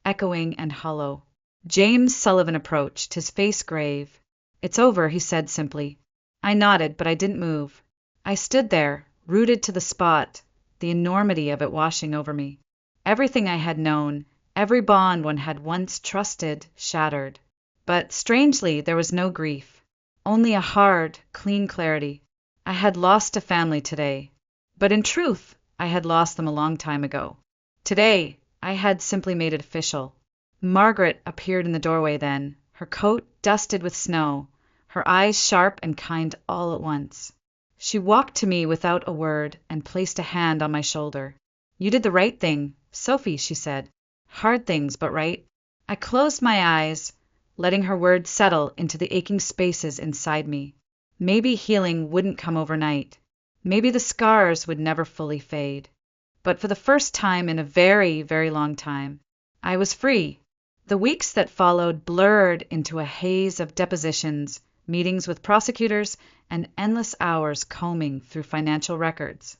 echoing and hollow. James Sullivan approached, his face grave. "It's over," he said simply. I nodded, but I didn't move. I stood there, rooted to the spot, the enormity of it washing over me. Everything I had known, every bond one had once trusted, shattered. But strangely, there was no grief. Only a hard, clean clarity. I had lost a family today. But in truth, I had lost them a long time ago. Today, I had simply made it official. Margaret appeared in the doorway then, her coat dusted with snow, her eyes sharp and kind all at once. She walked to me without a word and placed a hand on my shoulder. "You did the right thing, Sophie," she said. "Hard things, but right." I closed my eyes, letting her words settle into the aching spaces inside me. Maybe healing wouldn't come overnight. Maybe the scars would never fully fade. But for the first time in a very, very long time, I was free. The weeks that followed blurred into a haze of depositions, meetings with prosecutors, and endless hours combing through financial records.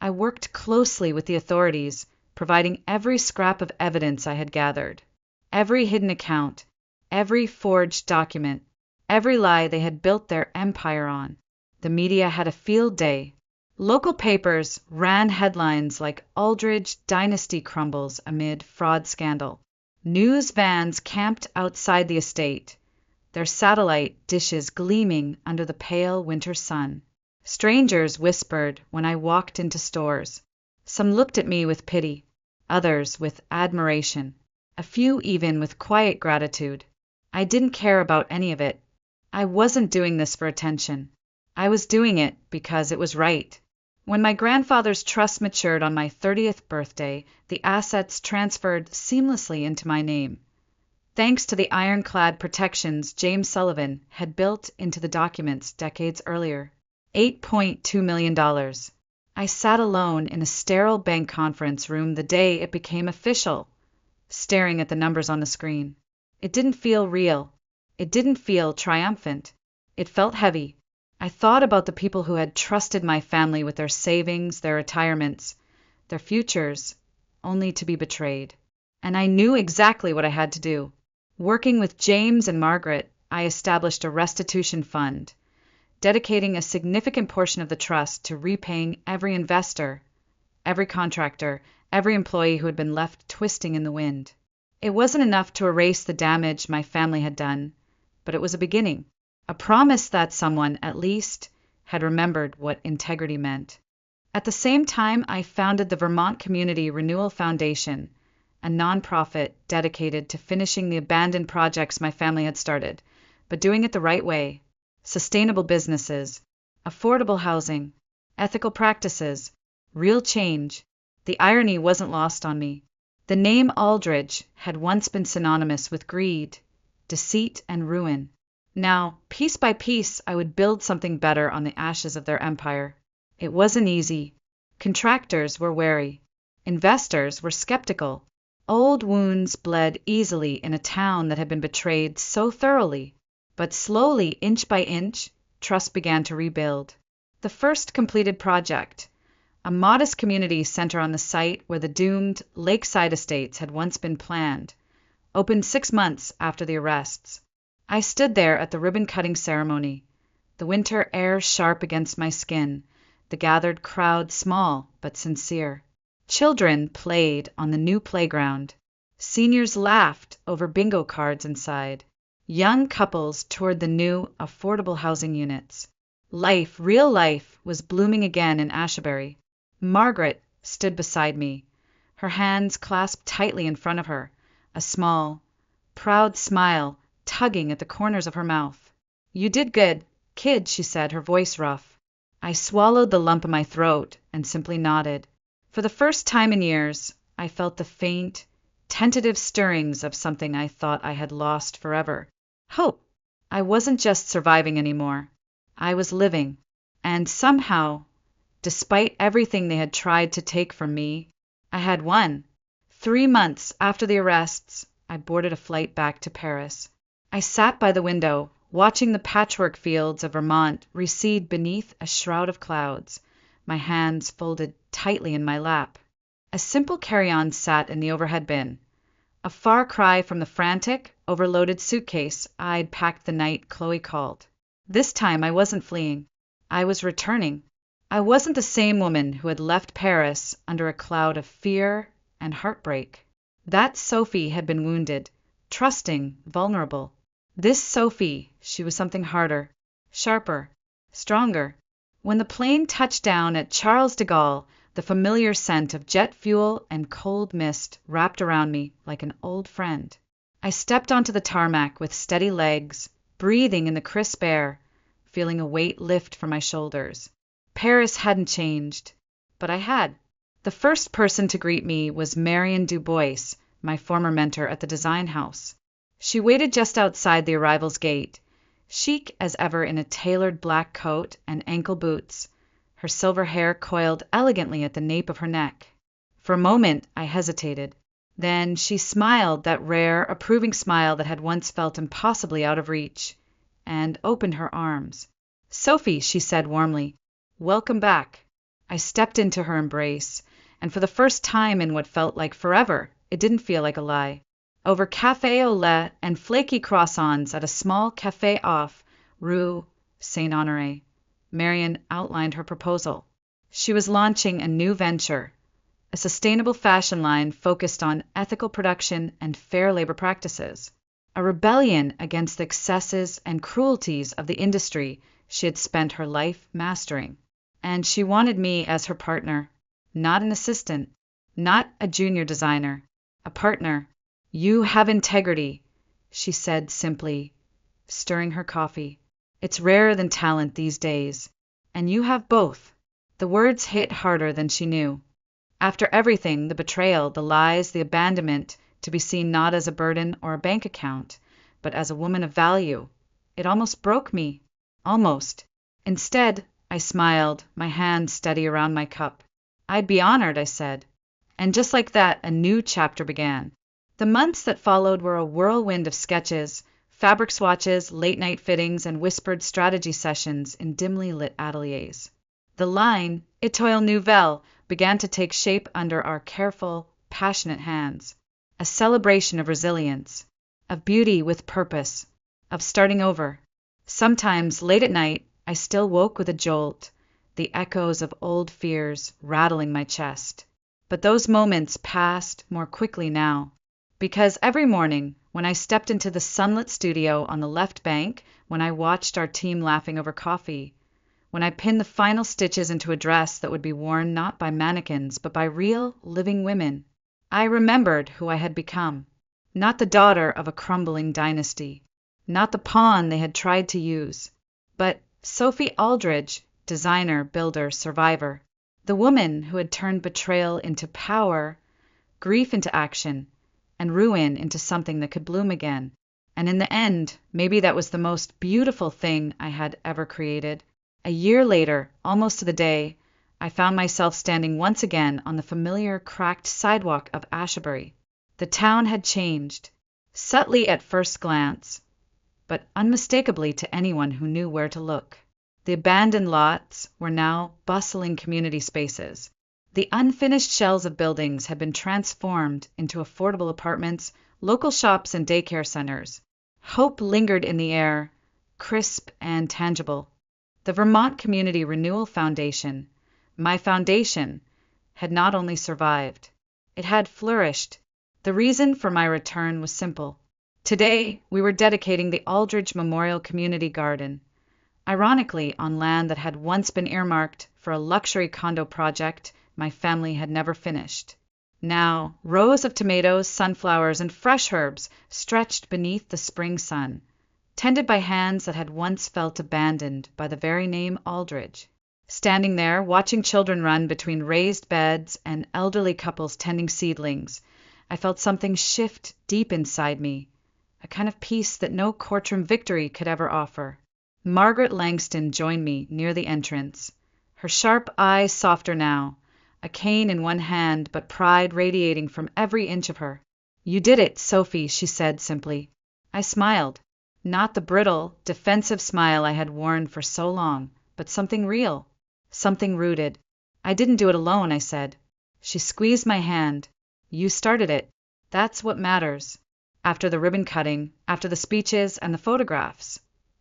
I worked closely with the authorities, providing every scrap of evidence I had gathered, every hidden account, every forged document, every lie they had built their empire on. The media had a field day. Local papers ran headlines like "Aldridge Dynasty Crumbles Amid Fraud Scandal." News vans camped outside the estate, their satellite dishes gleaming under the pale winter sun. Strangers whispered when I walked into stores. Some looked at me with pity, others with admiration, a few even with quiet gratitude. I didn't care about any of it. I wasn't doing this for attention. I was doing it because it was right. When my grandfather's trust matured on my 30th birthday, the assets transferred seamlessly into my name, thanks to the ironclad protections James Sullivan had built into the documents decades earlier. $8.2 million. I sat alone in a sterile bank conference room the day it became official, staring at the numbers on the screen. It didn't feel real. It didn't feel triumphant. It felt heavy. I thought about the people who had trusted my family with their savings, their retirements, their futures, only to be betrayed. And I knew exactly what I had to do. Working with James and Margaret, I established a restitution fund, dedicating a significant portion of the trust to repaying every investor, every contractor, every employee who had been left twisting in the wind. It wasn't enough to erase the damage my family had done, but it was a beginning. A promise that someone, at least, had remembered what integrity meant. At the same time, I founded the Vermont Community Renewal Foundation, a nonprofit dedicated to finishing the abandoned projects my family had started, but doing it the right way. Sustainable businesses, affordable housing, ethical practices, real change. The irony wasn't lost on me. The name Aldridge had once been synonymous with greed, deceit, and ruin. Now, piece by piece, I would build something better on the ashes of their empire. It wasn't easy. Contractors were wary. Investors were skeptical. Old wounds bled easily in a town that had been betrayed so thoroughly. But slowly, inch by inch, trust began to rebuild. The first completed project, a modest community center on the site where the doomed lakeside estates had once been planned, opened 6 months after the arrests. I stood there at the ribbon-cutting ceremony, the winter air sharp against my skin, the gathered crowd small but sincere. Children played on the new playground. Seniors laughed over bingo cards inside. Young couples toured the new, affordable housing units. Life, real life, was blooming again in Asbury. Margaret stood beside me, her hands clasped tightly in front of her, a small, proud smile tugging at the corners of her mouth. "You did good, kid," she said, her voice rough. I swallowed the lump in my throat and simply nodded. For the first time in years, I felt the faint, tentative stirrings of something I thought I had lost forever. Hope. I wasn't just surviving anymore. I was living. And somehow, despite everything they had tried to take from me, I had won. 3 months after the arrests, I boarded a flight back to Paris. I sat by the window, watching the patchwork fields of Vermont recede beneath a shroud of clouds, my hands folded tightly in my lap. A simple carry-on sat in the overhead bin, a far cry from the frantic, overloaded suitcase I'd packed the night Chloe called. This time I wasn't fleeing. I was returning. I wasn't the same woman who had left Paris under a cloud of fear and heartbreak. That Sophie had been wounded, trusting, vulnerable. This Sophie, she was something harder, sharper, stronger. When the plane touched down at Charles de Gaulle, the familiar scent of jet fuel and cold mist wrapped around me like an old friend. I stepped onto the tarmac with steady legs, breathing in the crisp air, feeling a weight lift from my shoulders. Paris hadn't changed, but I had. The first person to greet me was Marion Dubois, my former mentor at the design house. She waited just outside the arrival's gate, chic as ever in a tailored black coat and ankle boots, her silver hair coiled elegantly at the nape of her neck. For a moment I hesitated. Then she smiled, that rare, approving smile that had once felt impossibly out of reach, and opened her arms. "Sophie," she said warmly, "welcome back." I stepped into her embrace, and for the first time in what felt like forever, it didn't feel like a lie. Over café au lait and flaky croissants at a small café off Rue Saint-Honoré, Marion outlined her proposal. She was launching a new venture, a sustainable fashion line focused on ethical production and fair labor practices, a rebellion against the excesses and cruelties of the industry she had spent her life mastering. And she wanted me as her partner, not an assistant, not a junior designer, a partner. "You have integrity," she said simply, stirring her coffee. "It's rarer than talent these days, and you have both." The words hit harder than she knew. After everything, the betrayal, the lies, the abandonment, to be seen not as a burden or a bank account, but as a woman of value. It almost broke me. Almost. Instead, I smiled, my hand steady around my cup. "I'd be honored," I said. And just like that, a new chapter began. The months that followed were a whirlwind of sketches, fabric swatches, late-night fittings, and whispered strategy sessions in dimly lit ateliers. The line, Étoile Nouvelle, began to take shape under our careful, passionate hands. A celebration of resilience, of beauty with purpose, of starting over. Sometimes, late at night, I still woke with a jolt, the echoes of old fears rattling my chest. But those moments passed more quickly now. Because every morning, when I stepped into the sunlit studio on the left bank, when I watched our team laughing over coffee, when I pinned the final stitches into a dress that would be worn not by mannequins, but by real, living women, I remembered who I had become. Not the daughter of a crumbling dynasty, not the pawn they had tried to use, but Sophie Aldridge, designer, builder, survivor, the woman who had turned betrayal into power, grief into action, and ruin into something that could bloom again. And in the end, maybe that was the most beautiful thing I had ever created. A year later, almost to the day, I found myself standing once again on the familiar cracked sidewalk of Asbury. The town had changed, subtly at first glance, but unmistakably to anyone who knew where to look. The abandoned lots were now bustling community spaces. The unfinished shells of buildings had been transformed into affordable apartments, local shops, and daycare centers. Hope lingered in the air, crisp and tangible. The Vermont Community Renewal Foundation, my foundation, had not only survived, it had flourished. The reason for my return was simple. Today, we were dedicating the Aldridge Memorial Community Garden, ironically on land that had once been earmarked for a luxury condo project my family had never finished. Now, rows of tomatoes, sunflowers, and fresh herbs stretched beneath the spring sun, tended by hands that had once felt abandoned by the very name Aldridge. Standing there, watching children run between raised beds and elderly couples tending seedlings, I felt something shift deep inside me, a kind of peace that no courtroom victory could ever offer. Margaret Langston joined me near the entrance, her sharp eyes softer now, a cane in one hand but pride radiating from every inch of her. "You did it, Sophie," she said simply. I smiled, not the brittle, defensive smile I had worn for so long, but something real, something rooted. "I didn't do it alone," I said. She squeezed my hand. "You started it. That's what matters." After the ribbon cutting, after the speeches and the photographs,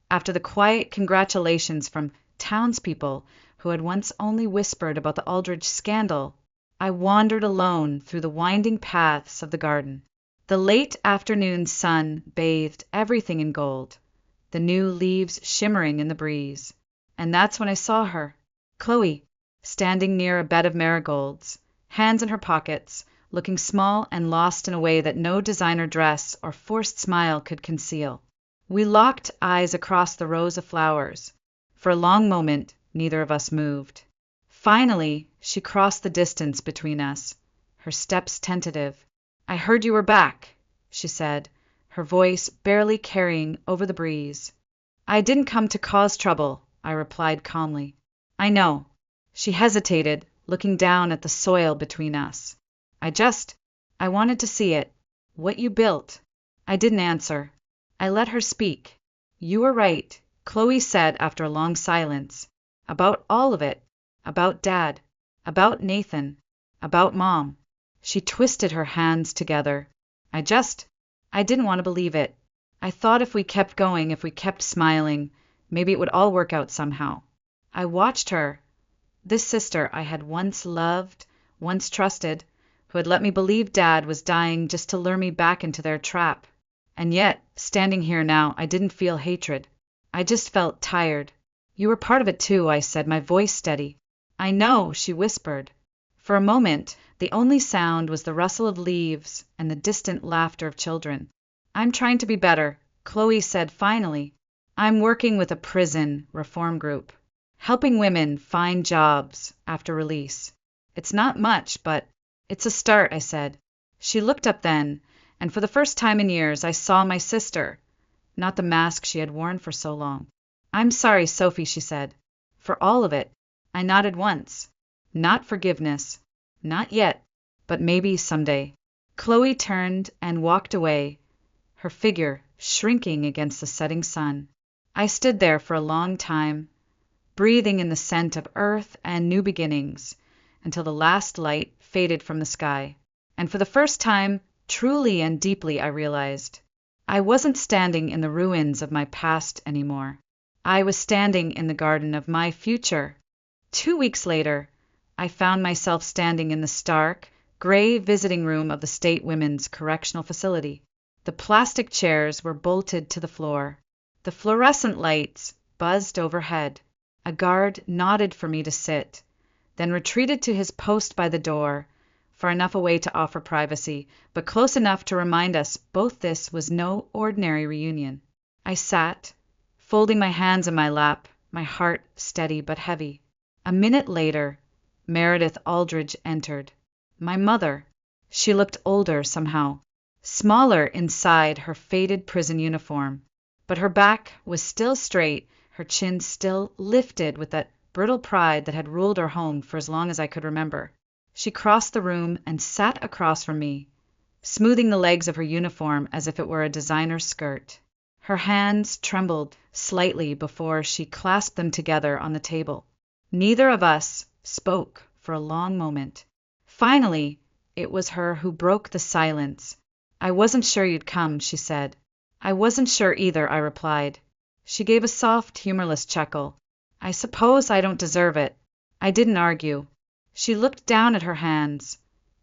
after the quiet congratulations from townspeople who had once only whispered about the Aldridge scandal, I wandered alone through the winding paths of the garden. The late afternoon sun bathed everything in gold, the new leaves shimmering in the breeze. And that's when I saw her, Chloe, standing near a bed of marigolds, hands in her pockets, looking small and lost in a way that no designer dress or forced smile could conceal. We locked eyes across the rows of flowers. For a long moment, neither of us moved. Finally, she crossed the distance between us, her steps tentative. "I heard you were back," she said, her voice barely carrying over the breeze. "I didn't come to cause trouble," I replied calmly. "I know." She hesitated, looking down at the soil between us. I wanted to see it. What you built." I didn't answer. I let her speak. "You were right," Chloe said after a long silence. "About all of it. About Dad. About Nathan. About Mom." She twisted her hands together. I didn't want to believe it. I thought if we kept going, if we kept smiling, maybe it would all work out somehow. I watched her, this sister I had once loved, once trusted, who had let me believe Dad was dying just to lure me back into their trap. And yet, standing here now, I didn't feel hatred. I just felt tired. "You were part of it too," I said, my voice steady. "I know," she whispered. For a moment, the only sound was the rustle of leaves and the distant laughter of children. "I'm trying to be better," Chloe said finally. "I'm working with a prison reform group, helping women find jobs after release. It's not much, but it's a start," I said. She looked up then, and for the first time in years I saw my sister, not the mask she had worn for so long. "I'm sorry, Sophie," she said. "For all of it." I nodded once. "Not forgiveness. Not yet. But maybe someday." Chloe turned and walked away, her figure shrinking against the setting sun. I stood there for a long time, breathing in the scent of earth and new beginnings, until the last light faded from the sky. And for the first time, truly and deeply, I realized I wasn't standing in the ruins of my past anymore. I was standing in the garden of my future. 2 weeks later, I found myself standing in the stark, gray visiting room of the State Women's Correctional Facility. The plastic chairs were bolted to the floor. The fluorescent lights buzzed overhead. A guard nodded for me to sit, then retreated to his post by the door, far enough away to offer privacy, but close enough to remind us both this was no ordinary reunion. I sat, folding my hands in my lap, my heart steady but heavy. A minute later, Meredith Aldridge entered. My mother. She looked older somehow, smaller inside her faded prison uniform, but her back was still straight, her chin still lifted with that brittle pride that had ruled her home for as long as I could remember. She crossed the room and sat across from me, smoothing the legs of her uniform as if it were a designer skirt. Her hands trembled slightly before she clasped them together on the table. Neither of us spoke for a long moment. Finally, it was her who broke the silence. "I wasn't sure you'd come," she said. "I wasn't sure either," I replied. She gave a soft, humorless chuckle. "I suppose I don't deserve it." I didn't argue. She looked down at her hands,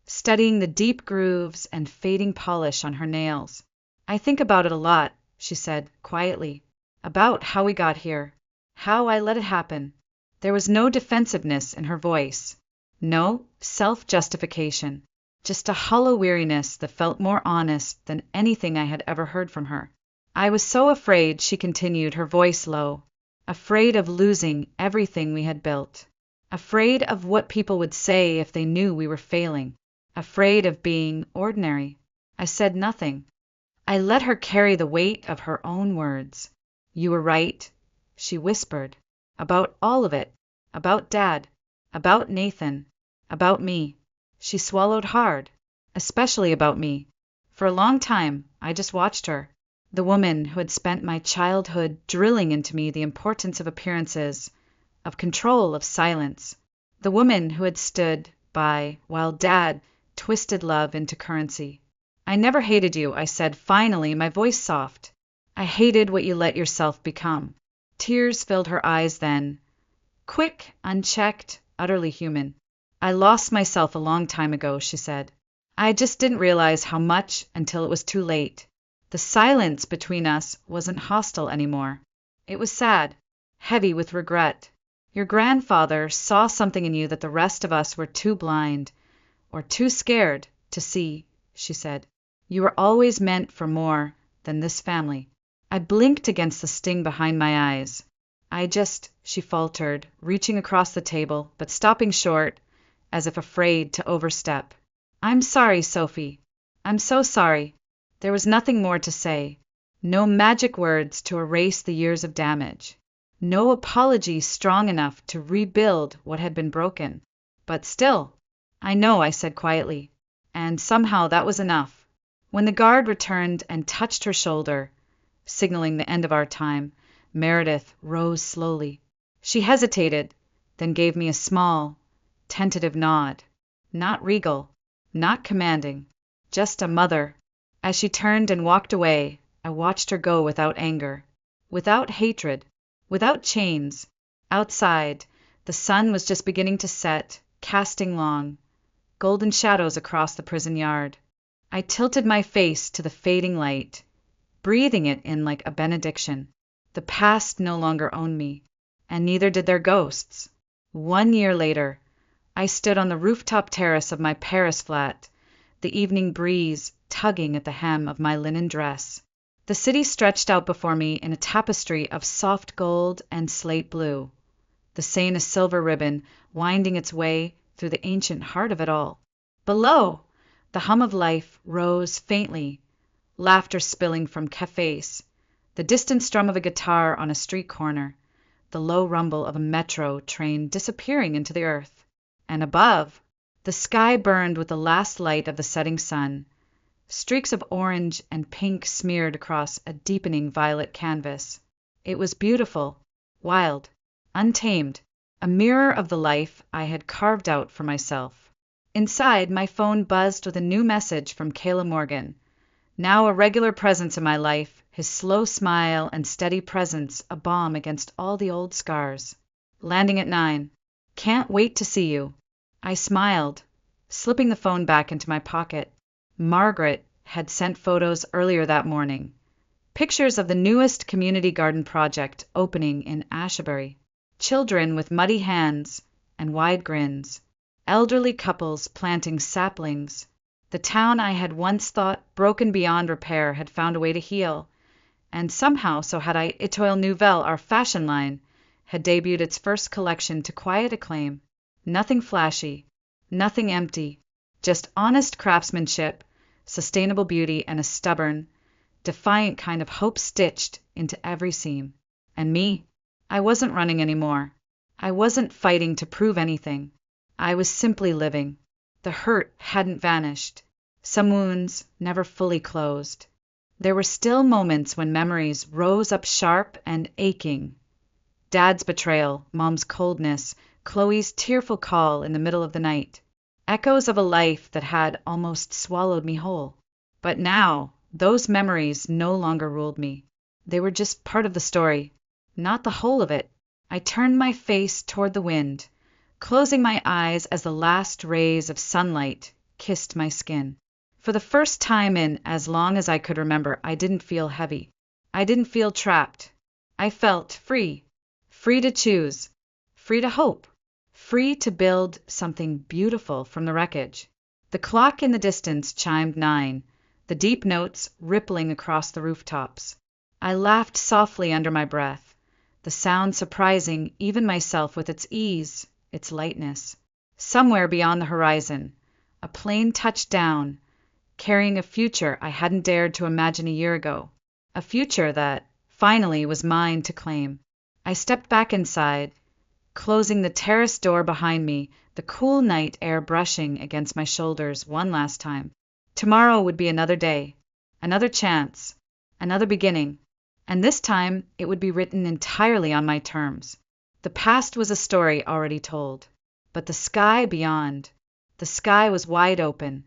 studying the deep grooves and fading polish on her nails. I think about it a lot, she said quietly. About how we got here. How I let it happen. There was no defensiveness in her voice. No self-justification. Just a hollow weariness that felt more honest than anything I had ever heard from her. I was so afraid, she continued, her voice low. Afraid of losing everything we had built. Afraid of what people would say if they knew we were failing. Afraid of being ordinary. I said nothing. I let her carry the weight of her own words. You were right, she whispered. About all of it. About Dad. About Nathan. About me. She swallowed hard. Especially about me. For a long time, I just watched her. The woman who had spent my childhood drilling into me the importance of appearances, of control, of silence. The woman who had stood by while Dad twisted love into currency. I never hated you, I said finally, my voice soft. I hated what you let yourself become. Tears filled her eyes then. Quick, unchecked, utterly human. I lost myself a long time ago, she said. I just didn't realize how much until it was too late. The silence between us wasn't hostile anymore. It was sad, heavy with regret. Your grandfather saw something in you that the rest of us were too blind, or too scared, to see, she said. You were always meant for more than this family. I blinked against the sting behind my eyes. She faltered, reaching across the table, but stopping short, as if afraid to overstep. I'm sorry, Sophie. I'm so sorry. There was nothing more to say. No magic words to erase the years of damage. No apology strong enough to rebuild what had been broken. But still, I know, I said quietly. And somehow that was enough. When the guard returned and touched her shoulder, signaling the end of our time, Meredith rose slowly. She hesitated, then gave me a small, tentative nod. Not regal, not commanding, just a mother. As she turned and walked away, I watched her go without anger, without hatred, without chains. Outside, the sun was just beginning to set, casting long, golden shadows across the prison yard. I tilted my face to the fading light, breathing it in like a benediction. The past no longer owned me, and neither did their ghosts. 1 year later, I stood on the rooftop terrace of my Paris flat, the evening breeze tugging at the hem of my linen dress. The city stretched out before me in a tapestry of soft gold and slate blue, the Seine a silver ribbon winding its way through the ancient heart of it all. Below, the hum of life rose faintly, laughter spilling from cafes, the distant strum of a guitar on a street corner, the low rumble of a metro train disappearing into the earth. And above, the sky burned with the last light of the setting sun. Streaks of orange and pink smeared across a deepening violet canvas. It was beautiful, wild, untamed, a mirror of the life I had carved out for myself. Inside, my phone buzzed with a new message from Kayla Morgan. Now a regular presence in my life, his slow smile and steady presence a balm against all the old scars. Landing at 9. Can't wait to see you. I smiled, slipping the phone back into my pocket. Margaret had sent photos earlier that morning. Pictures of the newest community garden project opening in Asbury. Children with muddy hands and wide grins. Elderly couples planting saplings. The town I had once thought broken beyond repair had found a way to heal. And somehow, so had I, Étoile Nouvelle, our fashion line, had debuted its first collection to quiet acclaim. Nothing flashy, nothing empty, just honest craftsmanship, sustainable beauty, and a stubborn, defiant kind of hope stitched into every seam. And me, I wasn't running anymore. I wasn't fighting to prove anything. I was simply living. The hurt hadn't vanished. Some wounds never fully closed. There were still moments when memories rose up sharp and aching. Dad's betrayal, Mom's coldness, Chloe's tearful call in the middle of the night. Echoes of a life that had almost swallowed me whole. But now, those memories no longer ruled me. They were just part of the story, not the whole of it. I turned my face toward the wind, closing my eyes as the last rays of sunlight kissed my skin. For the first time in as long as I could remember, I didn't feel heavy. I didn't feel trapped. I felt free. Free to choose. Free to hope. Free to build something beautiful from the wreckage. The clock in the distance chimed 9, the deep notes rippling across the rooftops. I laughed softly under my breath, the sound surprising even myself with its ease, its lightness. Somewhere beyond the horizon, a plane touched down, carrying a future I hadn't dared to imagine a year ago. A future that, finally, was mine to claim. I stepped back inside, closing the terrace door behind me, the cool night air brushing against my shoulders one last time. Tomorrow would be another day, another chance, another beginning, and this time it would be written entirely on my terms. The past was a story already told, but the sky beyond, the sky was wide open,